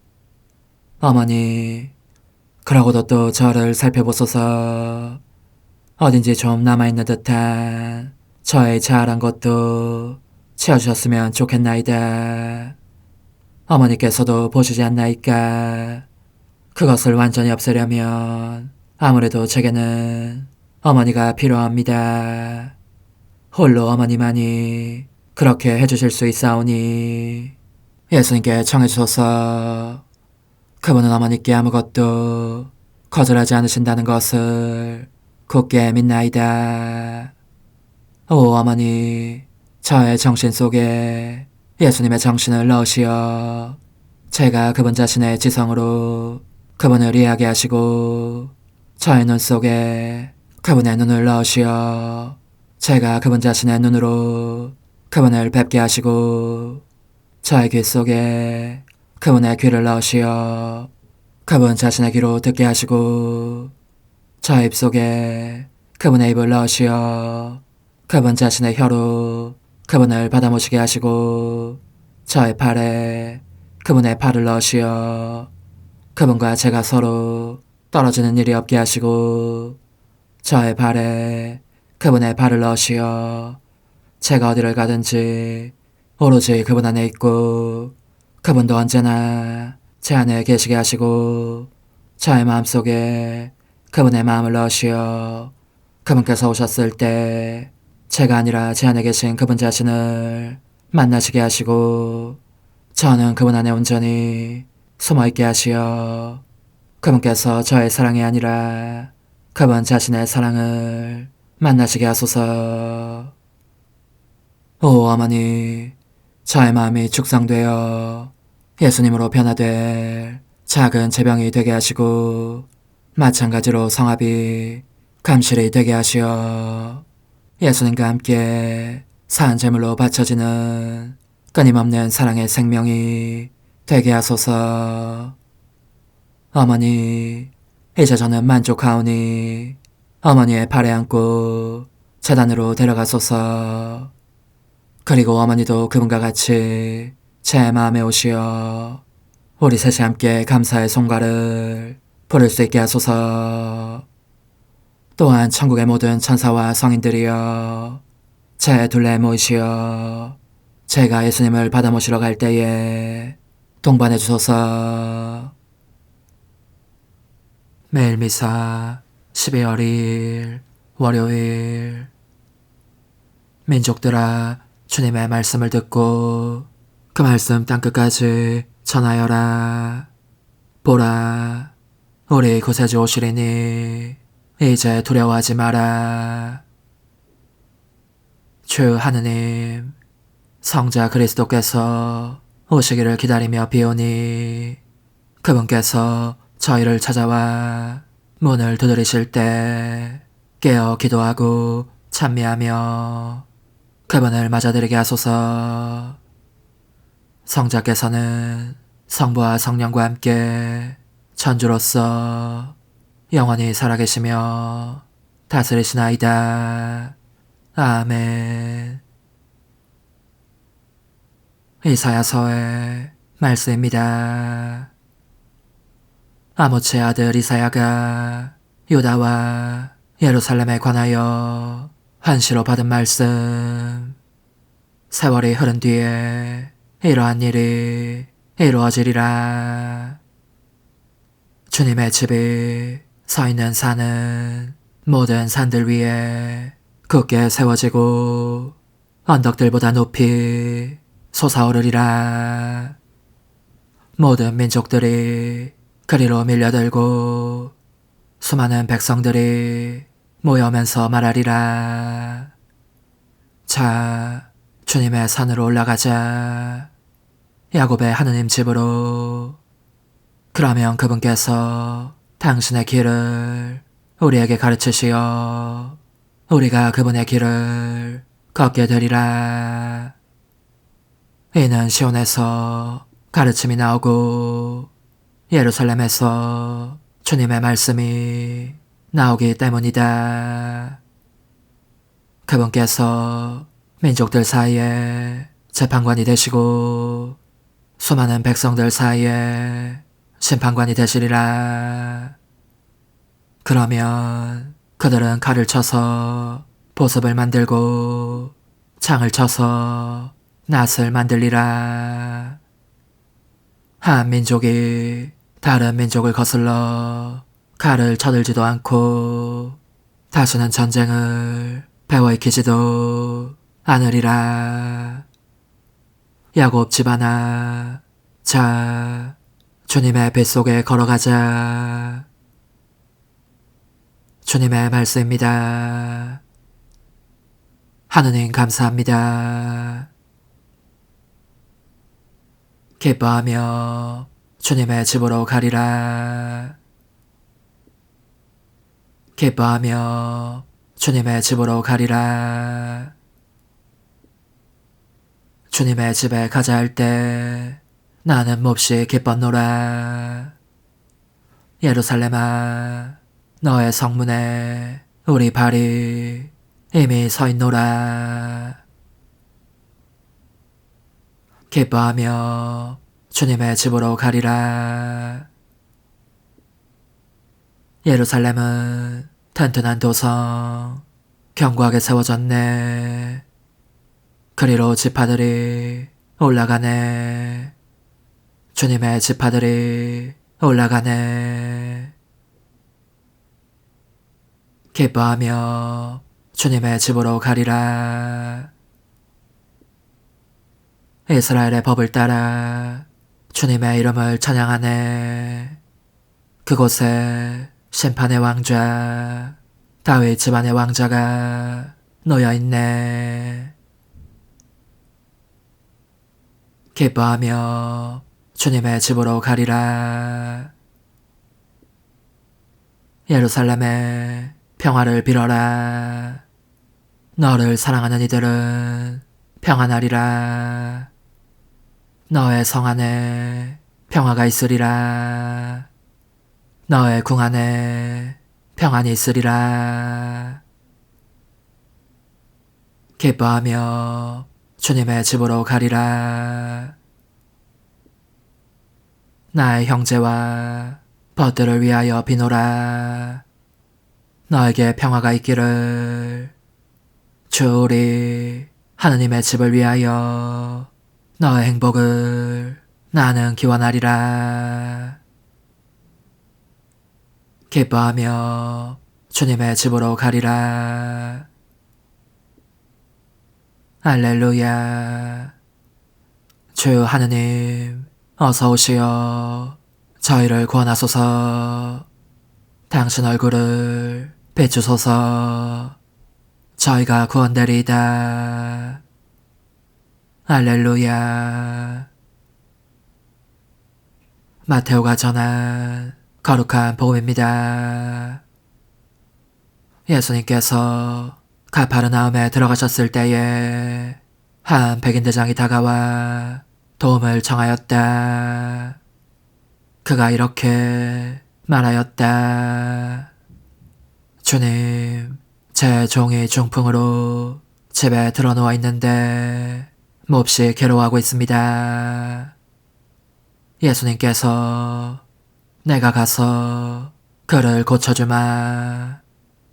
어머니, 그러고도 또 저를 살펴보소서. 어딘지 좀 남아있는 듯한 저의 자아란 것도 채워주셨으면 좋겠나이다. 어머니께서도 보시지 않나이까? 그것을 완전히 없애려면 아무래도 제게는 어머니가 필요합니다. 홀로 어머니만이 그렇게 해주실 수 있사오니 예수님께 청해주소서. 그분은 어머니께 아무것도 거절하지 않으신다는 것을 굳게 믿나이다. 오 어머니, 저의 정신 속에 예수님의 정신을 넣으시어 제가 그분 자신의 지성으로 그분을 이해하게 하시고 저의 눈 속에 그분의 눈을 넣으시어 제가 그분 자신의 눈으로 그분을 뵙게 하시고 저의 귀 속에 그분의 귀를 넣으시어 그분 자신의 귀로 듣게 하시고 저의 입 속에 그분의 입을 넣으시어 그분 자신의 혀로 그분을 받아모시게 하시고 저의 팔에 그분의 팔을 넣으시어 그분과 제가 서로 떨어지는 일이 없게 하시고 저의 발에 그분의 발을 넣으시어 제가 어디를 가든지 오로지 그분 안에 있고 그분도 언제나 제 안에 계시게 하시고 저의 마음속에 그분의 마음을 넣으시어 그분께서 오셨을 때 제가 아니라 제 안에 계신 그분 자신을 만나시게 하시고 저는 그분 안에 온전히 숨어있게 하시어 그분께서 저의 사랑이 아니라 그분 자신의 사랑을 만나시게 하소서. 오 어머니, 저의 마음이 축성되어 예수님으로 변화될 작은 제병이 되게 하시고 마찬가지로 성합이 감실이 되게 하시어 예수님과 함께 산 제물로 바쳐지는 끊임없는 사랑의 생명이 되게 하소서. 어머니, 이제 저는 만족하오니 어머니의 발에 안고 제단으로 데려가소서. 그리고 어머니도 그분과 같이 제 마음에 오시어 우리 셋이 함께 감사의 송가를 부를 수 있게 하소서. 또한 천국의 모든 천사와 성인들이여 제 둘레에 모이시어 제가 예수님을 받아 모시러 갈 때에 동반해 주소서. 매일 미사 12월 2일 월요일. 민족들아, 주님의 말씀을 듣고 그 말씀 땅끝까지 전하여라. 보라, 우리 구세주 오시리니 이제 두려워하지 마라. 주 하느님, 성자 그리스도께서 오시기를 기다리며 비오니 그분께서 저희를 찾아와 문을 두드리실 때 깨어 기도하고 찬미하며 그분을 맞아들이게 하소서. 성자께서는 성부와 성령과 함께 천주로서 영원히 살아계시며 다스리시나이다. 아멘. 이사야서의 말씀입니다. 아모츠의 아들 이사야가 유다와 예루살렘에 관하여 환시로 받은 말씀. 세월이 흐른 뒤에 이러한 일이 이루어지리라. 주님의 집이 서 있는 산은 모든 산들 위에 굳게 세워지고 언덕들보다 높이 솟아오르리라. 모든 민족들이 그리로 밀려들고 수많은 백성들이 모여오면서 말하리라. 자, 주님의 산으로 올라가자. 야곱의 하느님 집으로. 그러면 그분께서 당신의 길을 우리에게 가르치시어 우리가 그분의 길을 걷게 되리라. 이는 시온에서 가르침이 나오고 예루살렘에서 주님의 말씀이 나오기 때문이다. 그분께서 민족들 사이에 재판관이 되시고 수많은 백성들 사이에 심판관이 되시리라. 그러면 그들은 칼을 쳐서 보습을 만들고 창을 쳐서 낫을 만들리라. 한 민족이 다른 민족을 거슬러 칼을 쳐들지도 않고 다시는 전쟁을 배워 익히지도 않으리라. 야곱 집안아, 자, 주님의 뱃속에 걸어가자. 주님의 말씀입니다. 하느님 감사합니다. 기뻐하며 주님의 집으로 가리라. 기뻐하며 주님의 집으로 가리라. 주님의 집에 가자 할 때 나는 몹시 기뻤노라. 예루살렘아, 너의 성문에 우리 발이 이미 서 있노라. 기뻐하며 주님의 집으로 가리라. 예루살렘은 튼튼한 도성, 견고하게 세워졌네. 그리로 지파들이 올라가네. 주님의 지파들이 올라가네. 기뻐하며 주님의 집으로 가리라. 이스라엘의 법을 따라 주님의 이름을 찬양하네. 그곳에 심판의 왕좌, 다윗 집안의 왕자가 놓여있네. 기뻐하며 주님의 집으로 가리라. 예루살렘에 평화를 빌어라. 너를 사랑하는 이들은 평안하리라. 너의 성 안에 평화가 있으리라. 너의 궁 안에 평안이 있으리라. 기뻐하며 주님의 집으로 가리라. 나의 형제와 벗들을 위하여 비노라. 너에게 평화가 있기를. 주 우리 하느님의 집을 위하여 너의 행복을 나는 기원하리라. 기뻐하며 주님의 집으로 가리라. 할렐루야. 주 하느님 어서 오시어 저희를 구원하소서. 당신 얼굴을 비추소서. 저희가 구원되리이다. 할렐루야. 마테오가 전한 거룩한 복음입니다. 예수님께서 가파르나움에 들어가셨을 때에 한 백인대장이 다가와 도움을 청하였다. 그가 이렇게 말하였다. 주님, 제 종이 중풍으로 집에 들어누워 있는데 몹시 괴로워하고 있습니다. 예수님께서 내가 가서 그를 고쳐주마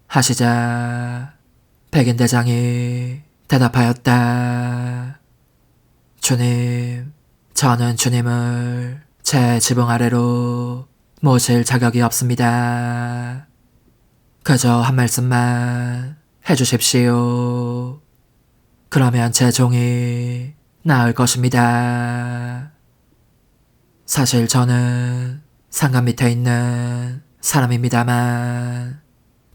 하시자 백인대장이 대답하였다. 주님, 저는 주님을 제 지붕 아래로 모실 자격이 없습니다. 그저 한 말씀만 해주십시오. 그러면 제 종이 나을 것입니다. 사실 저는 상간 밑에 있는 사람입니다만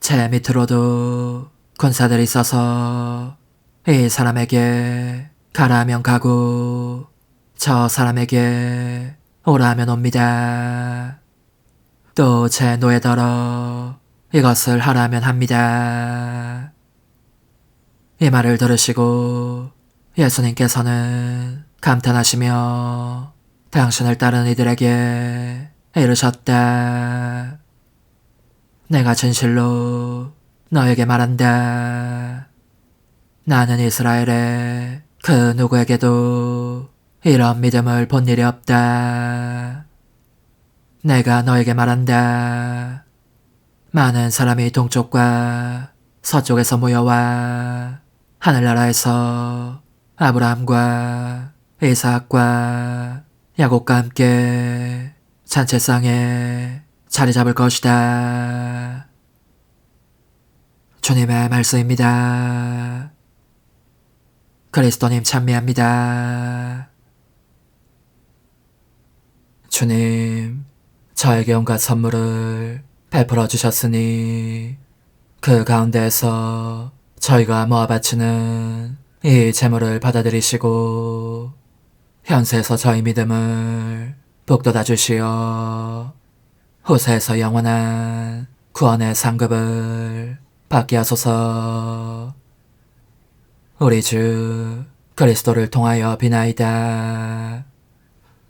제 밑으로도 군사들이 있어서 이 사람에게 가라 하면 가고 저 사람에게 오라 하면 옵니다. 또 제 노예더러 이것을 하라 하면 합니다. 이 말을 들으시고 예수님께서는 감탄하시며 당신을 따르는 이들에게 이르셨다. 내가 진실로 너에게 말한다. 나는 이스라엘의 그 누구에게도 이런 믿음을 본 일이 없다. 내가 너에게 말한다. 많은 사람이 동쪽과 서쪽에서 모여와 하늘나라에서 아브라함과 이삭과 야곱과 함께 잔치상에 자리 잡을 것이다. 주님의 말씀입니다. 그리스도님 찬미합니다. 주님, 저에게 온갖 선물을 베풀어 주셨으니 그 가운데에서 저희가 모아 바치는 이 제물을 받아들이시고 현세에서 저희 믿음을 북돋아 주시어 후세에서 영원한 구원의 상급을 받게 하소서. 우리 주 그리스도를 통하여 비나이다.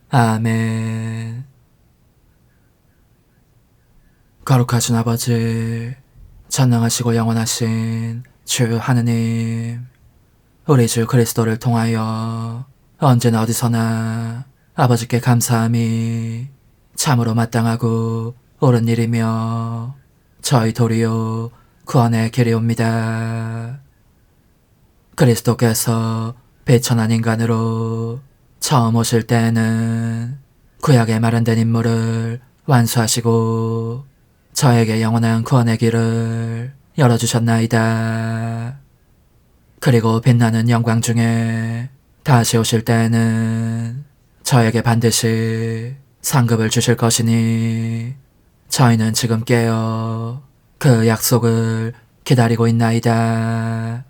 아멘. 거룩하신 아버지, 전능하시고 영원하신 주 하느님, 우리 주 그리스도를 통하여 언제나 어디서나 아버지께 감사함이 참으로 마땅하고 옳은 일이며 저희 도리요 구원의 길이옵니다. 그리스도께서 배천한 인간으로 처음 오실 때에는 구약에 마련된 인물을 완수하시고 저에게 영원한 구원의 길을 열어주셨나이다. 그리고 빛나는 영광 중에 다시 오실 때에는 저에게 반드시 상급을 주실 것이니 저희는 지금 깨어 그 약속을 기다리고 있나이다.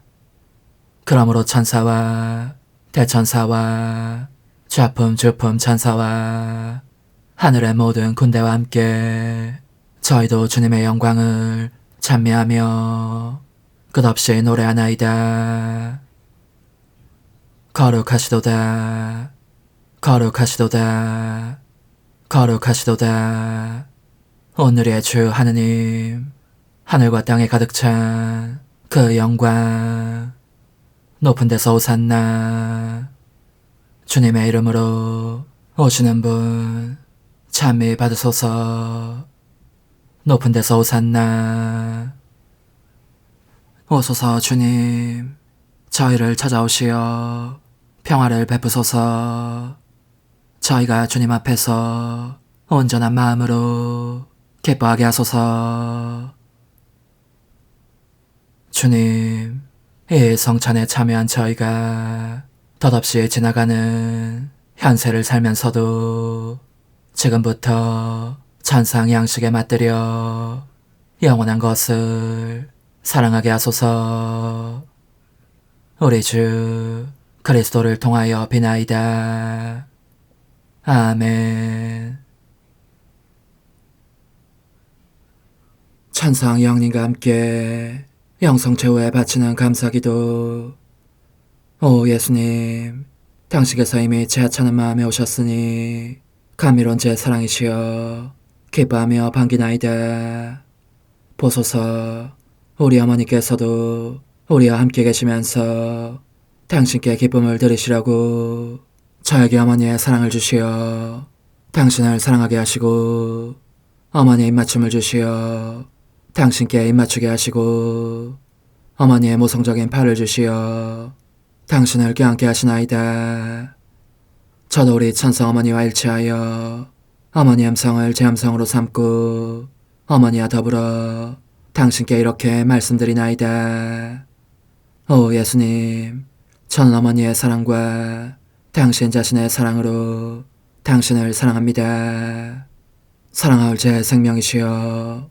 그러므로 천사와 대천사와 좌품 주품 천사와 하늘의 모든 군대와 함께 저희도 주님의 영광을 찬미하며 끝없이 노래하나이다. 거룩하시도다. 거룩하시도다. 거룩하시도다. 오늘의 주 하느님, 하늘과 땅에 가득 찬 그 영광, 높은 데서 오산나. 주님의 이름으로 오시는 분 찬미 받으소서. 높은 데서 오산나. 오소서 주님, 저희를 찾아오시어 평화를 베푸소서. 저희가 주님 앞에서 온전한 마음으로 기뻐하게 하소서. 주님, 이 성찬에 참여한 저희가 덧없이 지나가는 현세를 살면서도 지금부터 천상 양식에 맛들여 영원한 것을 사랑하게 하소서. 우리 주 그리스도를 통하여 비나이다. 아멘. 천상 영님과 함께 영성 최후에 바치는 감사기도. 오 예수님, 당신께서 이미 제 하찮은 마음에 오셨으니 감미로운 제 사랑이시여 기뻐하며 반기나이다. 보소서, 우리 어머니께서도 우리와 함께 계시면서 당신께 기쁨을 들으시라고 저에게 어머니의 사랑을 주시어 당신을 사랑하게 하시고 어머니의 입맞춤을 주시어 당신께 입맞추게 하시고 어머니의 모성적인 팔을 주시어 당신을 껴안게 하시나이다. 저도 우리 천성 어머니와 일치하여 어머니 음성을 제 음성으로 삼고 어머니와 더불어 당신께 이렇게 말씀드리나이다. 오 예수님, 저는 어머니의 사랑과 당신 자신의 사랑으로 당신을 사랑합니다. 사랑하올 제 생명이시여,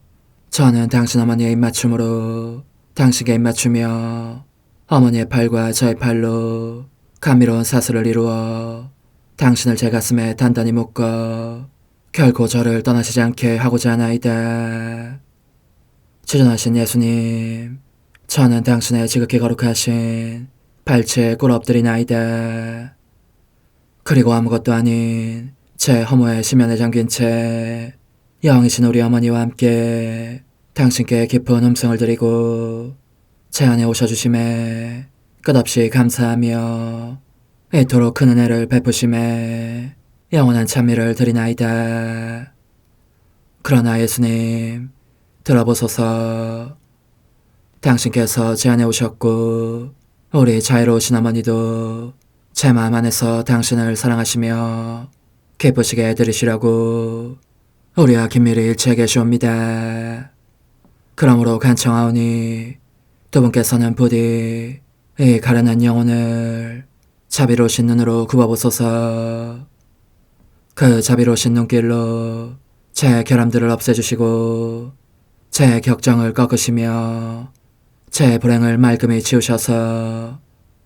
저는 당신 어머니의 입맞춤으로 당신께 입맞추며 어머니의 팔과 저의 팔로 감미로운 사슬을 이루어 당신을 제 가슴에 단단히 묶어 결코 저를 떠나시지 않게 하고자 하나이다. 지존하신 예수님, 저는 당신의 지극히 거룩하신 발치에 꿇어 엎드리나이다. 그리고 아무것도 아닌 제 허무의 심연에 잠긴 채 영이신 우리 어머니와 함께 당신께 깊은 음성을 드리고 제 안에 오셔주심에 끝없이 감사하며 이토록 큰 은혜를 베푸심에 영원한 찬미를 드리나이다. 그러나 예수님, 들어보소서. 당신께서 제 안에 오셨고 우리 자유로우신 어머니도 제 마음 안에서 당신을 사랑하시며 기쁘시게 들으시려고 우리와 긴밀히 일치해 계시옵니다. 그러므로 간청하오니 두 분께서는 부디 이 가련한 영혼을 자비로우신 눈으로 굽어보소서. 그 자비로우신 눈길로 제 결함들을 없애주시고 제 격정을 꺾으시며 제 불행을 말끔히 지우셔서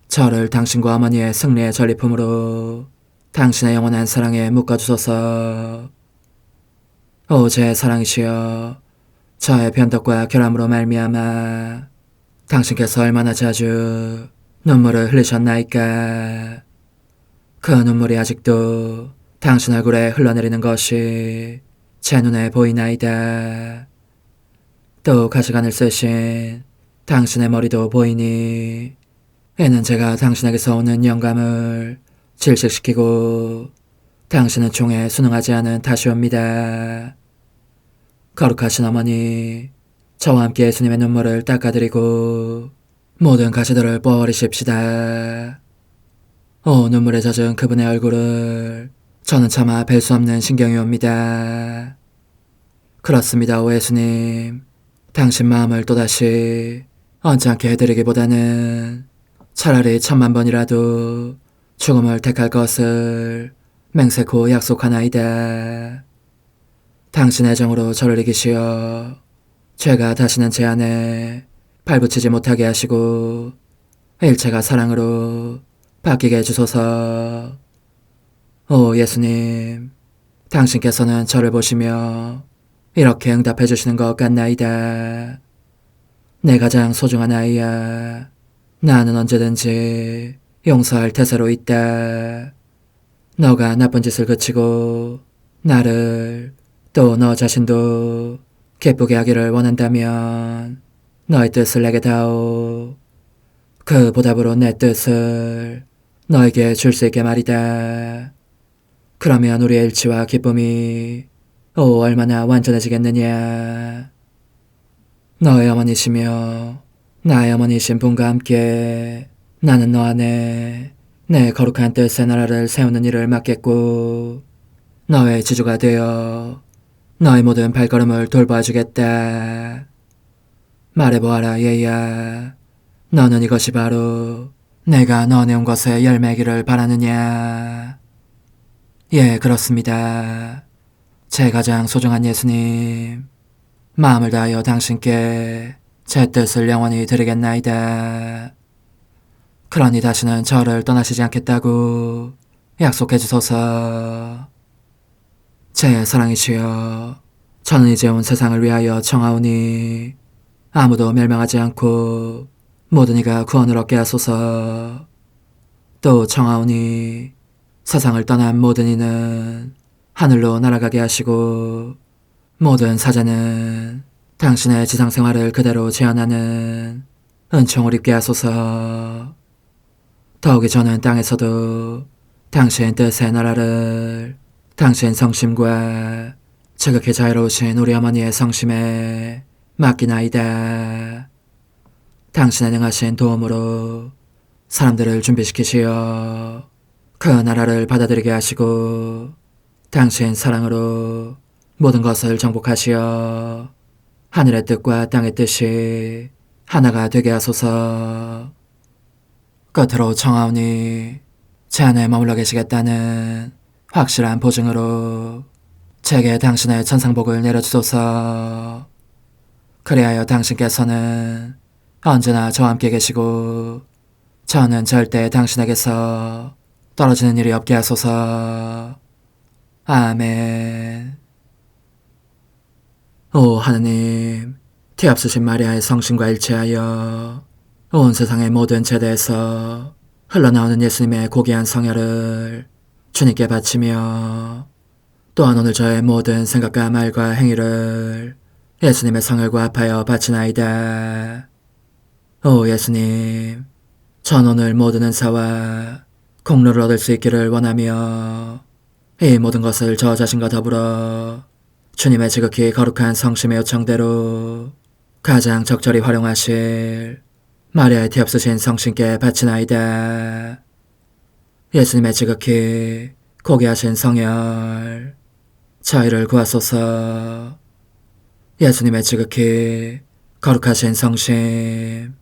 저를 당신과 어머니의 승리의 전리품으로 당신의 영원한 사랑에 묶어주소서. 오 제 사랑이시여, 저의 변덕과 결함으로 말미암아 당신께서 얼마나 자주 눈물을 흘리셨나이까. 그 눈물이 아직도 당신 얼굴에 흘러내리는 것이 제 눈에 보이나이다. 또 가시관을 쓰신 당신의 머리도 보이니 이는 제가 당신에게서 오는 영감을 질식시키고 당신은 총에 순응하지 않은 탓이옵니다. 거룩하신 어머니, 저와 함께 예수님의 눈물을 닦아드리고 모든 가시들을 뽑아버리십시다. 오 눈물에 젖은 그분의 얼굴을 저는 차마 뵐 수 없는 신경이 옵니다. 그렇습니다, 오 예수님. 당신 마음을 또다시 언짢게 해드리기보다는 차라리 10,000,000번이라도 죽음을 택할 것을 맹세코 약속하나이다. 당신의 정으로 저를 이기시어 죄가 다시는 제 안에 발붙이지 못하게 하시고 일체가 사랑으로 바뀌게 해주소서. 오 예수님, 당신께서는 저를 보시며 이렇게 응답해 주시는 것 같나이다. 내 가장 소중한 아이야, 나는 언제든지 용서할 태세로 있다. 너가 나쁜 짓을 그치고 나를 또 너 자신도 기쁘게 하기를 원한다면 너의 뜻을 내게 다오. 그 보답으로 내 뜻을 너에게 줄 수 있게 말이다. 그러면 우리의 일치와 기쁨이 얼마나 완전해지겠느냐. 너의 어머니시며 나의 어머니신 분과 함께 나는 너 안에 내 거룩한 뜻의 나라를 세우는 일을 맡겠고 너의 지주가 되어 너의 모든 발걸음을 돌봐주겠다. 말해보아라 얘야, 너는 이것이 바로 내가 너 내온 것에 열매기를 바라느냐. 예, 그렇습니다. 제 가장 소중한 예수님, 마음을 다하여 당신께 제 뜻을 영원히 드리겠나이다. 그러니 다시는 저를 떠나시지 않겠다고 약속해 주소서. 제 사랑이시여, 저는 이제 온 세상을 위하여 청하오니 아무도 멸망하지 않고 모든 이가 구원을 얻게 하소서. 또 청하오니 세상을 떠난 모든 이는 하늘로 날아가게 하시고 모든 사자는 당신의 지상생활을 그대로 재현하는 은총을 입게 하소서. 더욱이 저는 땅에서도 당신 뜻의 나라를 당신 성심과 지극히 자유로우신 우리 어머니의 성심에 맡기나이다. 당신의 능하신 도움으로 사람들을 준비시키시어 그 나라를 받아들이게 하시고 당신 사랑으로 모든 것을 정복하시어 하늘의 뜻과 땅의 뜻이 하나가 되게 하소서. 끝으로 청하오니 제 안에 머물러 계시겠다는 확실한 보증으로 제게 당신의 천상복을 내려주소서. 그리하여 당신께서는 언제나 저와 함께 계시고 저는 절대 당신에게서 떨어지는 일이 없게 하소서. 아멘. 오 하느님, 티 없으신 마리아의 성신과 일치하여 온 세상의 모든 제대에서 흘러나오는 예수님의 고귀한 성혈을 주님께 바치며 또한 오늘 저의 모든 생각과 말과 행위를 예수님의 성혈과 합하여 바치나이다. 오 예수님, 전 오늘 모든 은사와 공로를 얻을 수 있기를 원하며 이 모든 것을 저 자신과 더불어 주님의 지극히 거룩한 성심의 요청대로 가장 적절히 활용하실 마리아의 티 없으신 성신께 바치나이다. 예수님의 지극히 고귀하신 성혈, 저희를 구하소서. 예수님의 지극히 거룩하신 성심,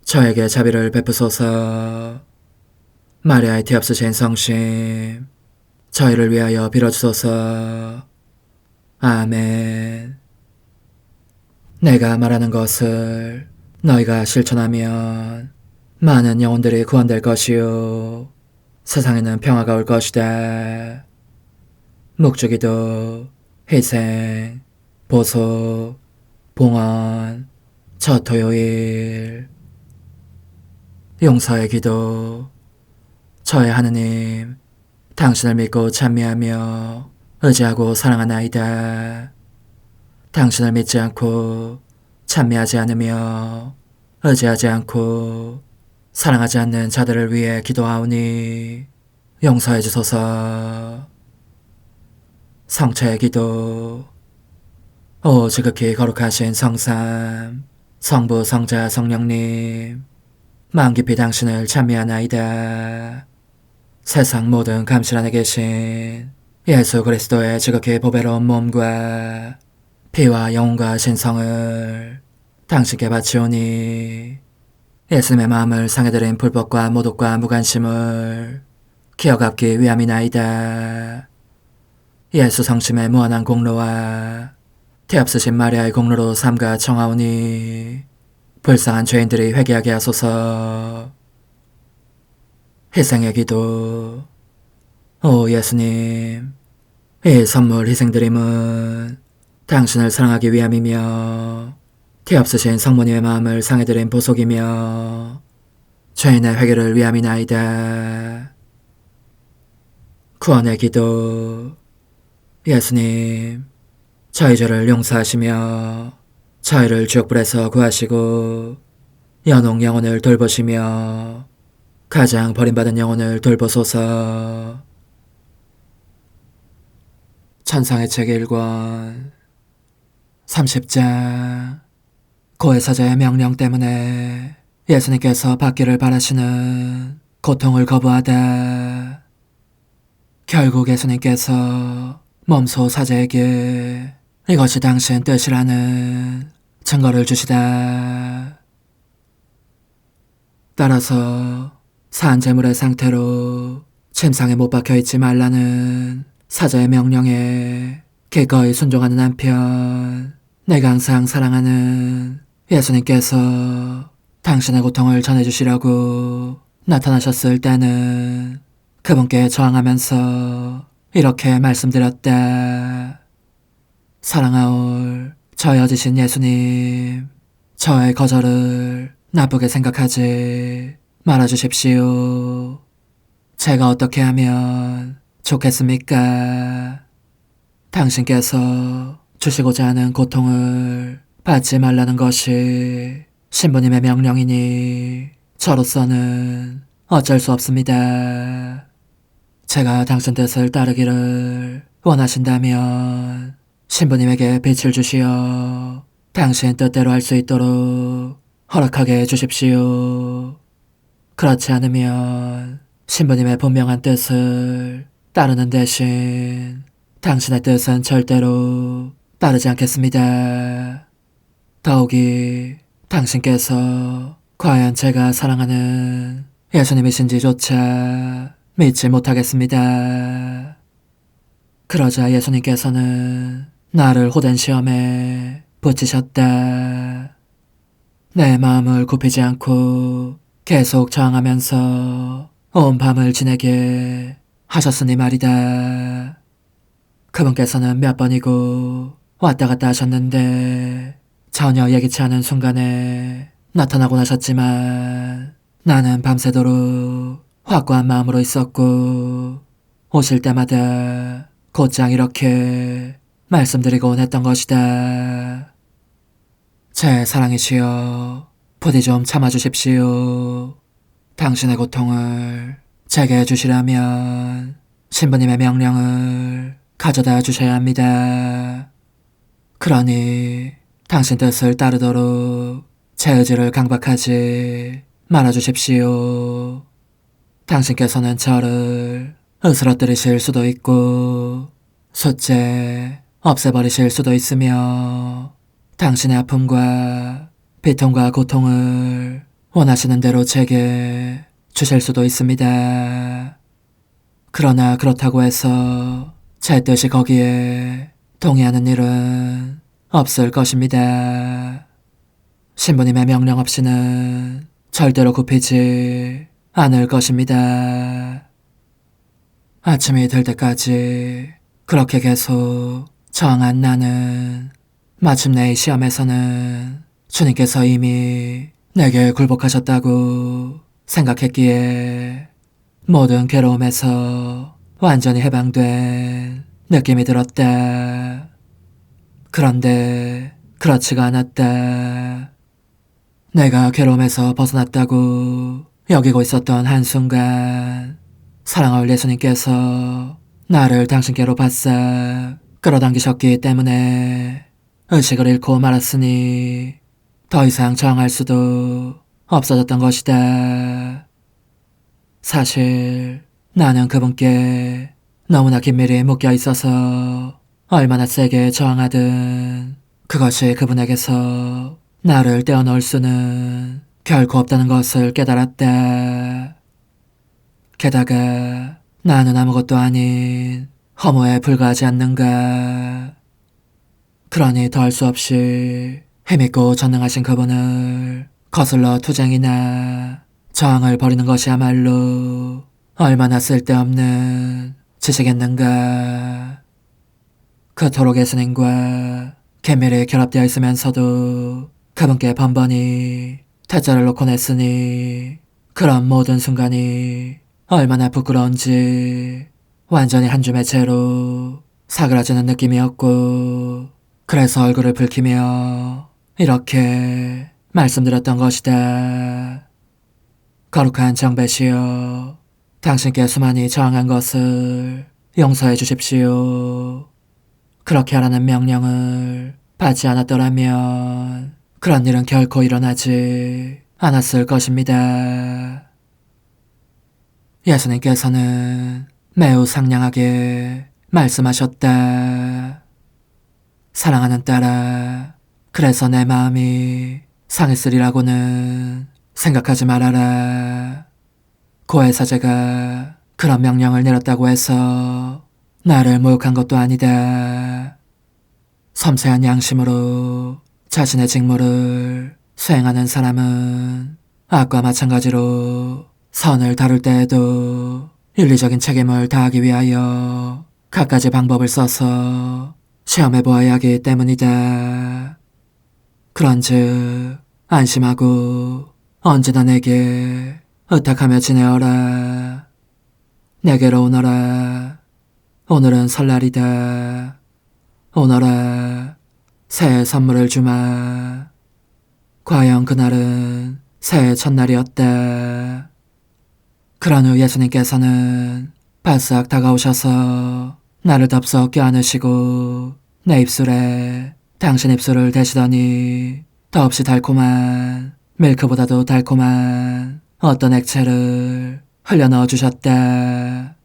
저에게 자비를 베푸소서. 마리아의 티 없으신 성심, 저희를 위하여 빌어주소서. 아멘. 내가 말하는 것을 너희가 실천하면 많은 영혼들이 구원될 것이요 세상에는 평화가 올 것이다. 묵주기도, 희생, 보소, 봉헌, 첫 토요일. 용서의 기도. 저의 하느님, 당신을 믿고 찬미하며 의지하고 사랑하나이다. 당신을 믿지 않고 찬미하지 않으며 의지하지 않고 사랑하지 않는 자들을 위해 기도하오니 용서해 주소서. 성체의 기도. 오 지극히 거룩하신 성삼, 성부, 성자, 성령님, 마음 깊이 당신을 찬미하나이다. 세상 모든 감실 안에 계신 예수 그리스도의 지극히 보배로운 몸과 피와 영혼과 신성을 당신께 바치오니 예수님의 마음을 상해드린 불법과 모독과 무관심을 기어갚기 위함이나이다. 예수 성심의 무한한 공로와 티 없으신 마리아의 공로로 삼가 청하오니 불쌍한 죄인들이 회개하게 하소서. 희생의 기도. 오 예수님, 이 선물 희생드림은 당신을 사랑하기 위함이며 티 없으신 성모님의 마음을 상해드린 보속이며 죄인의 회개를 위함이나이다. 구원의 기도. 예수님, 저희 죄를 용서하시며 저희를 지옥불에서 구하시고 연옥 영혼을 돌보시며 가장 버림받은 영혼을 돌보소서. 천상의 책 1권 30장. 고해사자의 명령 때문에 예수님께서 받기를 바라시는 고통을 거부하다. 결국 예수님께서 몸소 사자에게 이것이 당신 뜻이라는 증거를 주시다. 따라서 산 제물의 상태로 침상에 못 박혀있지 말라는 사자의 명령에 기꺼이 순종하는 한편 내가 항상 사랑하는 예수님께서 당신의 고통을 전해주시려고 나타나셨을 때는 그분께 저항하면서 이렇게 말씀드렸다. 사랑하올 저의 어지신 예수님, 저의 거절을 나쁘게 생각하지 말아주십시오. 제가 어떻게 하면 좋겠습니까? 당신께서 주시고자 하는 고통을 받지 말라는 것이 신부님의 명령이니 저로서는 어쩔 수 없습니다. 제가 당신 뜻을 따르기를 원하신다면 신부님에게 빛을 주시어 당신 뜻대로 할 수 있도록 허락하게 해주십시오. 그렇지 않으면 신부님의 분명한 뜻을 따르는 대신 당신의 뜻은 절대로 따르지 않겠습니다. 더욱이 당신께서 과연 제가 사랑하는 예수님이신지조차 믿지 못하겠습니다. 그러자 예수님께서는 나를 호된 시험에 붙이셨다. 내 마음을 굽히지 않고 계속 저항하면서 온 밤을 지내게 하셨으니 말이다. 그분께서는 몇 번이고 왔다 갔다 하셨는데 전혀 예기치 않은 순간에 나타나고 나셨지만 나는 밤새도록 확고한 마음으로 있었고 오실 때마다 곧장 이렇게 말씀드리곤 했던 것이다. 제 사랑이시여, 부디 좀 참아주십시오. 당신의 고통을 제게 주시려면 신부님의 명령을 가져다 주셔야 합니다. 그러니 당신 뜻을 따르도록 제 의지를 강박하지 말아주십시오. 당신께서는 저를 으스러뜨리실 수도 있고 숫제 없애버리실 수도 있으며 당신의 아픔과 비통과 고통을 원하시는 대로 제게 주실 수도 있습니다. 그러나 그렇다고 해서 제 뜻이 거기에 동의하는 일은 없을 것입니다. 신부님의 명령 없이는 절대로 굽히지 않을 것입니다. 아침이 될 때까지 그렇게 계속 저항한 나는 마침내 이 시험에서는 주님께서 이미 내게 굴복하셨다고 생각했기에 모든 괴로움에서 완전히 해방된 느낌이 들었다. 그런데 그렇지가 않았다. 내가 괴로움에서 벗어났다고 여기고 있었던 한순간 사랑할 예수님께서 나를 당신께로 바싹 끌어당기셨기 때문에 의식을 잃고 말았으니 더 이상 저항할 수도 없어졌던 것이다. 사실 나는 그분께 너무나 긴밀히 묶여 있어서 얼마나 세게 저항하든 그것이 그분에게서 나를 떼어놓을 수는 결코 없다는 것을 깨달았다. 게다가 나는 아무것도 아닌 허무에 불과하지 않는가. 그러니 더할 수 없이 힘있고 전능하신 그분을 거슬러 투쟁이나 저항을 벌이는 것이야말로 얼마나 쓸데없는 짓이겠는가. 그토록 예수님과 긴밀히 결합되어 있으면서도 그분께 번번이 태자를 놓고 냈으니 그런 모든 순간이 얼마나 부끄러운지 완전히 한 줌의 채로 사그라지는 느낌이었고 그래서 얼굴을 붉히며 이렇게 말씀드렸던 것이다. 거룩한 정배시여, 당신께 수많이 저항한 것을 용서해 주십시오. 그렇게 하라는 명령을 받지 않았더라면 그런 일은 결코 일어나지 않았을 것입니다. 예수님께서는 매우 상냥하게 말씀하셨다. 사랑하는 딸아, 그래서 내 마음이 상했으리라고는 생각하지 말아라. 고해사제가 그런 명령을 내렸다고 해서 나를 모욕한 것도 아니다. 섬세한 양심으로 자신의 직무를 수행하는 사람은 악과 마찬가지로 선을 다룰 때에도 윤리적인 책임을 다하기 위하여 갖가지 방법을 써서 시험해 보아야 하기 때문이다. 그런즉 안심하고 언제나 내게 의탁하며 지내어라. 내게로 오너라. 오늘은 설날이다. 오너라. 새해 선물을 주마. 과연 그날은 새해 첫날이었다. 그런 후 예수님께서는 바싹 다가오셔서 나를 덥석 껴안으시고 내 입술에 당신 입술을 대시더니 더없이 달콤한 밀크보다도 달콤한 어떤 액체를 흘려 넣어주셨다.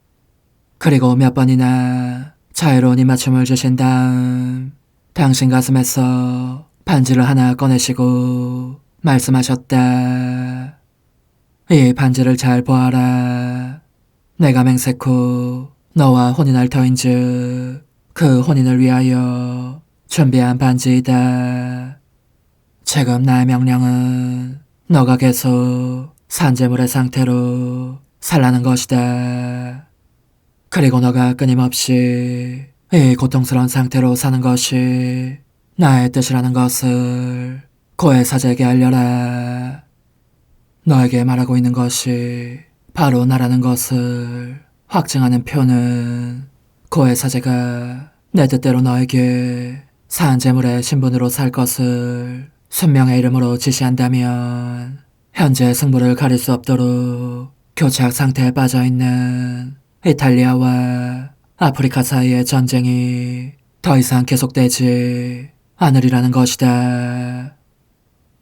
그리고 몇 번이나 자유로운 입맞춤을 주신 다음 당신 가슴에서 반지를 하나 꺼내시고 말씀하셨다. 이 반지를 잘 보아라. 내가 맹세코 너와 혼인할 터인즉 그 혼인을 위하여 준비한 반지이다. 지금 나의 명령은 너가 계속 산재물의 상태로 살라는 것이다. 그리고 너가 끊임없이 이 고통스러운 상태로 사는 것이 나의 뜻이라는 것을 고해 사제에게 알려라. 너에게 말하고 있는 것이 바로 나라는 것을 확증하는 표는 고해 사제가 내 뜻대로 너에게 산재물의 신분으로 살 것을 순명의 이름으로 지시한다면 현재 승부를 가릴 수 없도록 교착 상태에 빠져있는 이탈리아와 아프리카 사이의 전쟁이 더 이상 계속되지 않으리라는 것이다.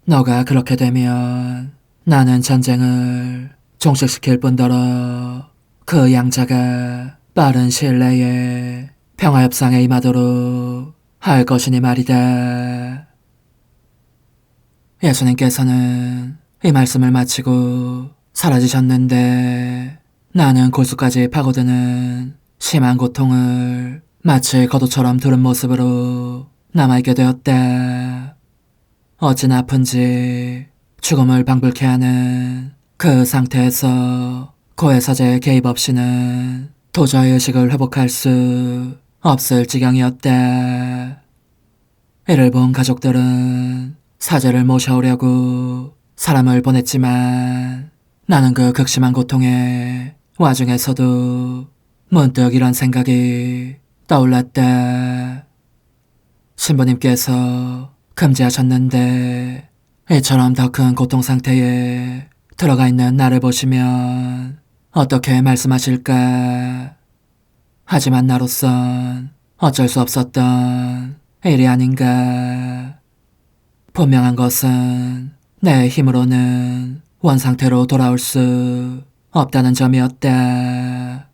너가 그렇게 되면 나는 전쟁을 종식시킬 뿐더러 그 양자가 빠른 시일 내에 평화협상에 임하도록 할 것이니 말이다. 예수님께서는 이 말씀을 마치고 사라지셨는데 나는 골수까지 파고드는 심한 고통을 마치 거두처럼 들은 모습으로 남아있게 되었다. 어찌나 아픈지 죽음을 방불케 하는 그 상태에서 고해 사제의 개입 없이는 도저히 의식을 회복할 수 없을 지경이었다. 이를 본 가족들은 사제를 모셔오려고 사람을 보냈지만 나는 그 극심한 고통의 와중에서도 문득 이런 생각이 떠올랐다. 신부님께서 금지하셨는데 이처럼 더 큰 고통 상태에 들어가 있는 나를 보시면 어떻게 말씀하실까? 하지만 나로선 어쩔 수 없었던 일이 아닌가. 분명한 것은 내 힘으로는 원상태로 돌아올 수 없다는 점이었다.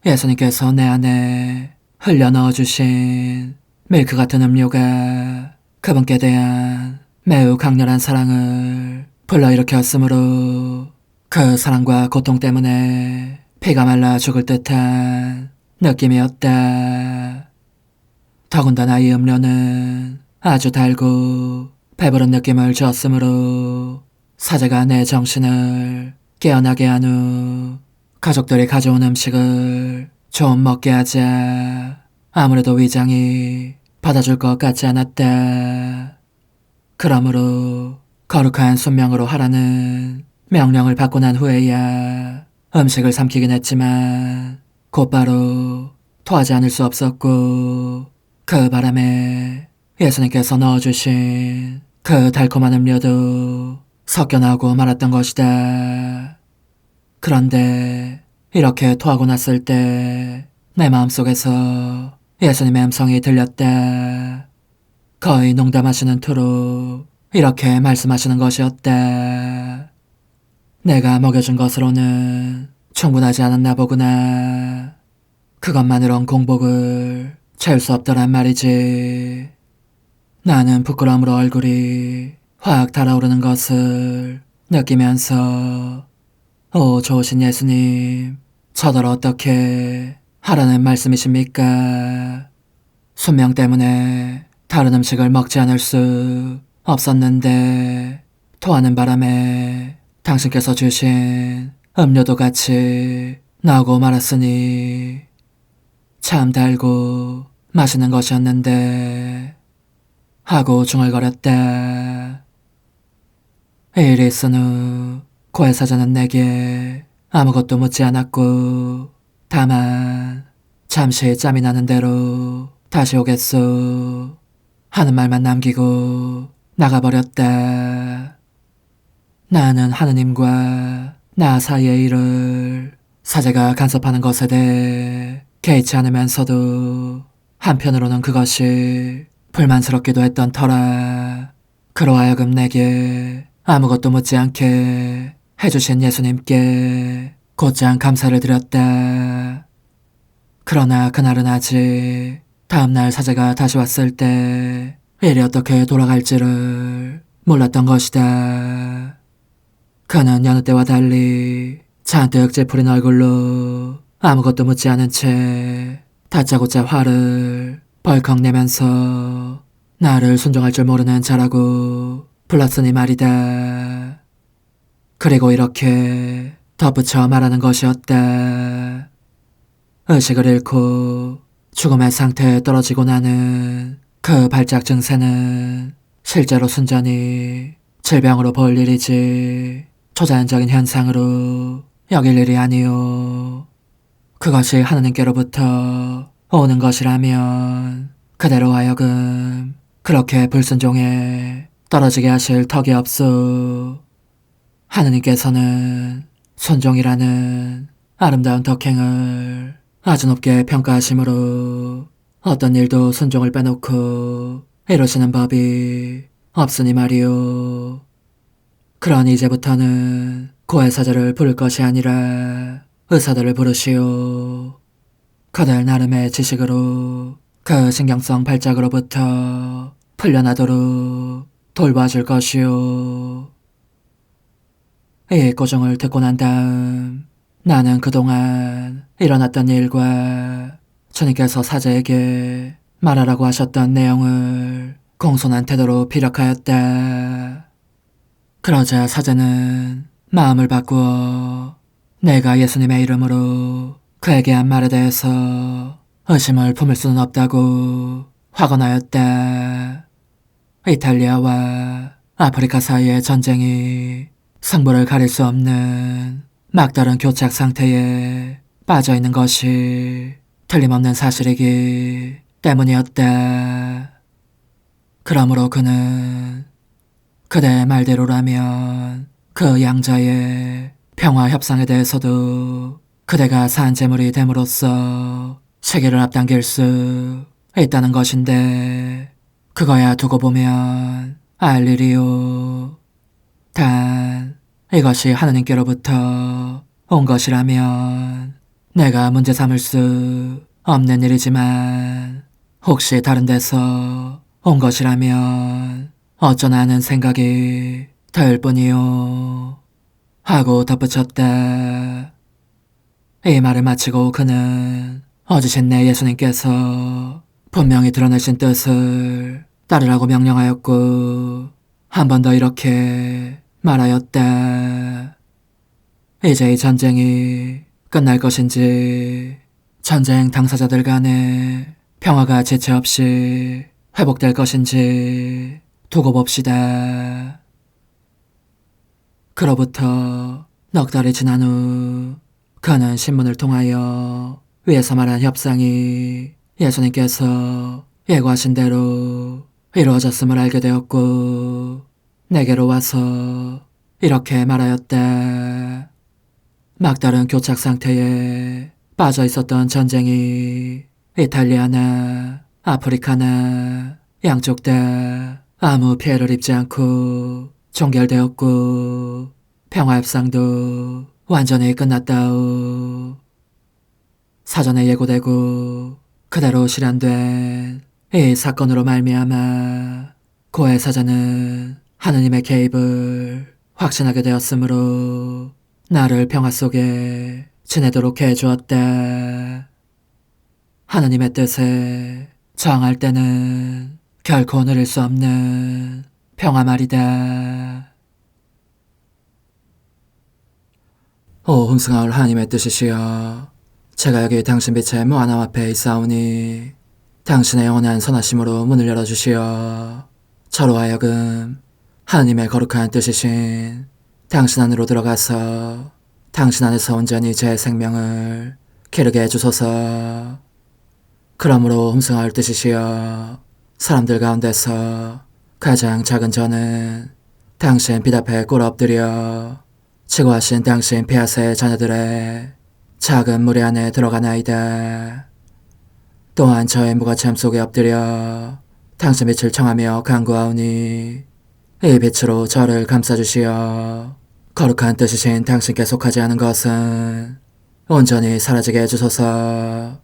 예수님께서 내 안에 흘려 넣어주신 밀크 같은 음료가 그분께 대한 매우 강렬한 사랑을 불러일으켰으므로 그 사랑과 고통 때문에 피가 말라 죽을 듯한 느낌이었다. 더군다나 이 음료는 아주 달고 배부른 느낌을 주었으므로 사제가 내 정신을 깨어나게 한 후 가족들이 가져온 음식을 좀 먹게 하자 아무래도 위장이 받아줄 것 같지 않았다. 그러므로 거룩한 순명으로 하라는 명령을 받고 난 후에야 음식을 삼키긴 했지만 곧바로 토하지 않을 수 없었고 그 바람에 예수님께서 넣어주신 그 달콤한 음료도 섞여 나오고 말았던 것이다. 그런데 이렇게 토하고 났을 때 내 마음속에서 예수님의 음성이 들렸다. 거의 농담하시는 투로 이렇게 말씀하시는 것이었다. 내가 먹여준 것으로는 충분하지 않았나 보구나. 그것만으론 공복을 채울 수 없더란 말이지. 나는 부끄러움으로 얼굴이 확 달아오르는 것을 느끼면서 오 좋으신 예수님, 저들 어떻게 하라는 말씀이십니까? 순명 때문에 다른 음식을 먹지 않을 수 없었는데 토하는 바람에 당신께서 주신 음료도 같이 나오고 말았으니 참 달고 맛있는 것이었는데 하고 중얼거렸다. 이 일이 있은 후 고해 사자는 내게 아무것도 묻지 않았고 다만 잠시 짬이 나는 대로 다시 오겠소 하는 말만 남기고 나가버렸다. 나는 하느님과 나 사이의 일을 사제가 간섭하는 것에 대해 개의치 않으면서도 한편으로는 그것이 불만스럽기도 했던 터라 그로 하여금 내게 아무것도 묻지 않게 해주신 예수님께 곧장 감사를 드렸다. 그러나 그날은 아직 다음날 사제가 다시 왔을 때 일이 어떻게 돌아갈지를 몰랐던 것이다. 그는 여느 때와 달리 잔뜩 찌푸린 얼굴로 아무것도 묻지 않은 채 다짜고짜 화를 벌컥 내면서 나를 순종할 줄 모르는 자라고 불렀으니 말이다. 그리고 이렇게 덧붙여 말하는 것이었다. 의식을 잃고 죽음의 상태에 떨어지고 나는 그 발작 증세는 실제로 순전히 질병으로 볼 일이지 초자연적인 현상으로 여길 일이 아니요. 그것이 하느님께로부터 오는 것이라면 그대로 하여금 그렇게 불순종에 떨어지게 하실 턱이 없소. 하느님께서는 순종이라는 아름다운 덕행을 아주 높게 평가하시므로 어떤 일도 순종을 빼놓고 이루시는 법이 없으니 말이오. 그러니 이제부터는 고해사절을 부를 것이 아니라 의사들을 부르시오. 그들 나름의 지식으로 그 신경성 발작으로부터 풀려나도록 돌봐줄 것이오. 이 고정을 듣고 난 다음 나는 그동안 일어났던 일과 주님께서 사제에게 말하라고 하셨던 내용을 공손한 태도로 피력하였다. 그러자 사제는 마음을 바꾸어 내가 예수님의 이름으로 그에게 한 말에 대해서 의심을 품을 수는 없다고 확언하였다. 이탈리아와 아프리카 사이의 전쟁이 승부를 가릴 수 없는 막다른 교착 상태에 빠져있는 것이 틀림없는 사실이기 때문이었다. 그러므로 그는 그대의 말대로라면 그 양자의 평화 협상에 대해서도 그대가 산재물이 됨으로써 시기를 앞당길 수 있다는 것인데 그거야 두고 보면 알 일이요. 단 이것이 하느님께로부터 온 것이라면 내가 문제 삼을 수 없는 일이지만 혹시 다른 데서 온 것이라면 어쩌나 하는 생각이 들 뿐이요. 하고 덧붙였다. 이 말을 마치고 그는 어지신 내 예수님께서 분명히 드러내신 뜻을 따르라고 명령하였고 한 번 더 이렇게 말하였다. 이제 이 전쟁이 끝날 것인지 전쟁 당사자들 간에 평화가 지체 없이 회복될 것인지 두고 봅시다. 그로부터 넉 달이 지난 후 그는 신문을 통하여 위에서 말한 협상이 예수님께서 예고하신 대로 이루어졌음을 알게 되었고 내게로 와서 이렇게 말하였다. 막다른 교착 상태에 빠져 있었던 전쟁이 이탈리아나 아프리카나 양쪽 다 아무 피해를 입지 않고 종결되었고 평화협상도 완전히 끝났다오. 사전에 예고되고 그대로 실현된 이 사건으로 말미암아 고해 사자는 하느님의 개입을 확신하게 되었으므로 나를 평화 속에 지내도록 해주었다. 하느님의 뜻에 저항할 때는 결코 누릴 수 없는 평화 말이다. 오 흥승하올 하나님의 뜻이시여, 제가 여기 당신 빛의 무한함 앞에 있사오니 당신의 영원한 선하심으로 문을 열어주시어 저로 하여금 하느님의 거룩한 뜻이신 당신 안으로 들어가서 당신 안에서 온전히 제 생명을 기르게 해주소서. 그러므로 흠승하올 뜻이시여, 사람들 가운데서 가장 작은 저는 당신 빛 앞에 꿇어 엎드려 지고하신 당신 폐하세의 자녀들의 작은 무리 안에 들어가나이다. 또한 저의 무거참 속에 엎드려 당신 빛을 청하며 간구하오니 이 빛으로 저를 감싸주시어 거룩한 뜻이신 당신께 속하지 않은 것은 온전히 사라지게 해주소서.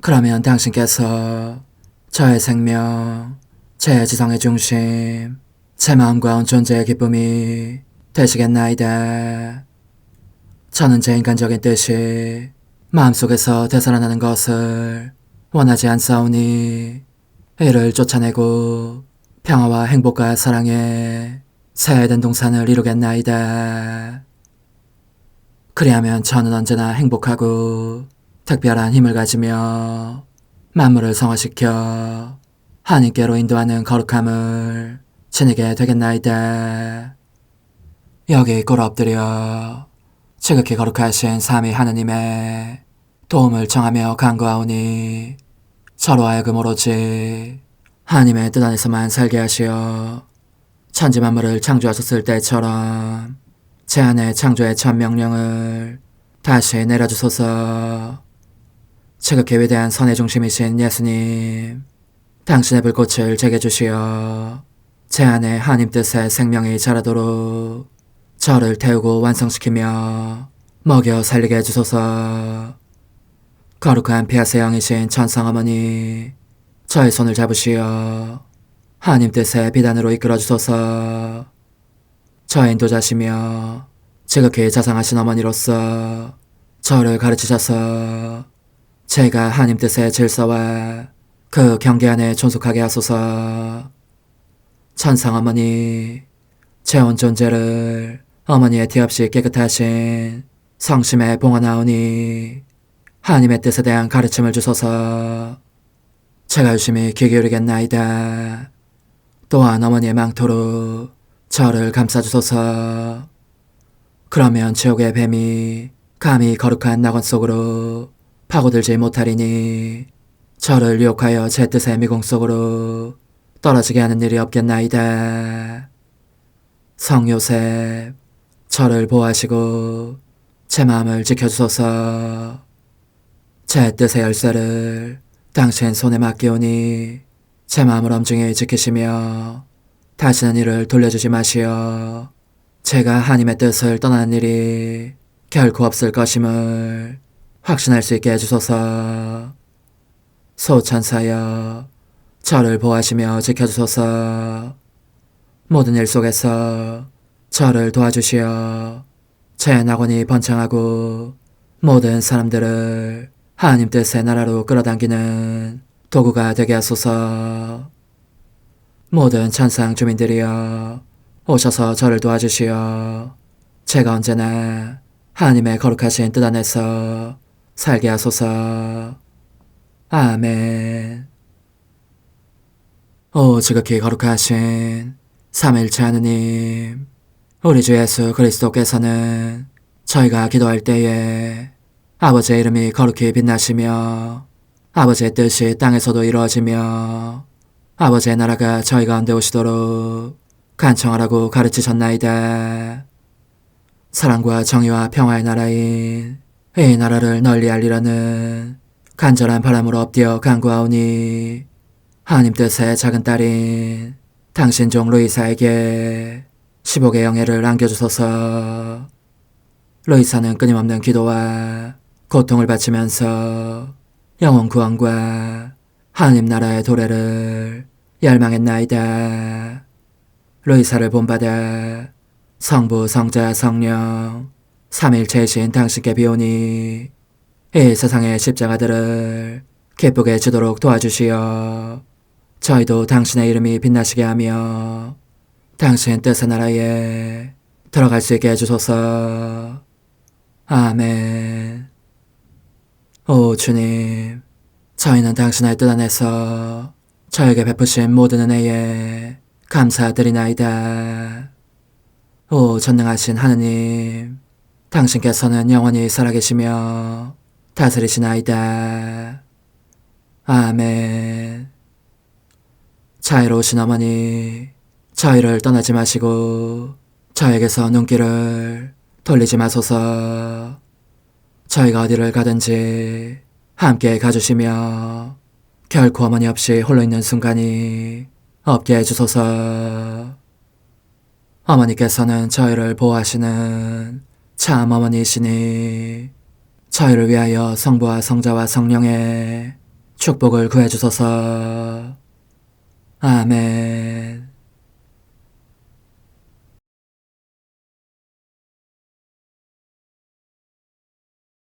그러면 당신께서 저의 생명, 제 지성의 중심, 제 마음과 온 존재의 기쁨이 되시겠나이다. 저는 제 인간적인 뜻이 마음속에서 되살아나는 것을 원하지 않사오니 이를 쫓아내고 평화와 행복과 사랑의 새 에덴 동산을 이루겠나이다. 그리하면 저는 언제나 행복하고 특별한 힘을 가지며 만물을 성화시켜 하나님께로 인도하는 거룩함을 지니게 되겠나이다. 여기 꿇어 엎드려 지극히 거룩하신 삼위 하느님의 도움을 청하며 간구하오니 저로 하여금 오로지 하나님의 뜻 안에서만 살게 하시어 천지만물을 창조하셨을 때처럼 제 안에 창조의 첫 명령을 다시 내려주소서. 지극히 위대한 선의 중심이신 예수님, 당신의 불꽃을 제게 주시어 제 안에 하나님 뜻의 생명이 자라도록 저를 태우고 완성시키며 먹여 살리게 해주소서. 거룩한 피아세 영이신 천상어머니, 저의 손을 잡으시어 하나님 뜻의 비단으로 이끌어주소서. 저의 인도자시며 지극히 자상하신 어머니로서 저를 가르치셔서 제가 하나님 뜻의 질서와 그 경계 안에 존속하게 하소서. 천상어머니, 제 온 존재를 어머니의 티 없이 깨끗하신 성심에 봉헌하오니 하나님의 뜻에 대한 가르침을 주소서. 제가 열심히 귀 기울이겠나이다. 또한 어머니의 망토로 저를 감싸주소서. 그러면 지옥의 뱀이 감히 거룩한 낙원 속으로 파고들지 못하리니 저를 유혹하여 제 뜻의 미궁 속으로 떨어지게 하는 일이 없겠나이다. 성요셉, 저를 보호하시고 제 마음을 지켜주소서. 제 뜻의 열쇠를 당신 손에 맡기오니 제 마음을 엄중히 지키시며 다시는 이를 돌려주지 마시어 제가 하나님의 뜻을 떠나는 일이 결코 없을 것임을 확신할 수 있게 해주소서. 소천사여, 저를 보호하시며 지켜주소서. 모든 일 속에서 저를 도와주시어 제 낙원이 번창하고 모든 사람들을 하나님 뜻의 나라로 끌어당기는 도구가 되게 하소서. 모든 천상 주민들이여, 오셔서 저를 도와주시어 제가 언제나 하나님의 거룩하신 뜻 안에서 살게 하소서. 아멘. 오 지극히 거룩하신 삼위일체 하느님, 우리 주 예수 그리스도께서는 저희가 기도할 때에 아버지의 이름이 거룩히 빛나시며 아버지의 뜻이 땅에서도 이루어지며 아버지의 나라가 저희 가운데 오시도록 간청하라고 가르치셨나이다. 사랑과 정의와 평화의 나라인 이 나라를 널리 알리라는 간절한 바람으로 엎드려 간구하오니 하나님 뜻의 작은 딸인 당신 종 루이사에게 10억의 영예를 안겨주소서. 루이사는 끊임없는 기도와 고통을 바치면서 영혼 구원과 하나님 나라의 도래를 열망했나이다. 루이사를 본받아 성부, 성자, 성령 삼일체이신 당신께 비오니 이 세상의 십자가들을 기쁘게 지도록 도와주시어 저희도 당신의 이름이 빛나시게 하며 당신 뜻의 나라에 들어갈 수 있게 해주소서. 아멘. 오 주님, 저희는 당신의 뜻 안에서 저에게 베푸신 모든 은혜에 감사드리나이다. 오 전능하신 하느님, 당신께서는 영원히 살아계시며 다스리시나이다. 아멘. 자애로우신 어머니, 저희를 떠나지 마시고 저에게서 눈길을 돌리지 마소서. 저희가 어디를 가든지 함께 가주시며 결코 어머니 없이 홀로 있는 순간이 없게 해주소서. 어머니께서는 저희를 보호하시는 참 어머니이시니 저희를 위하여 성부와 성자와 성령의 축복을 구해주소서. 아멘.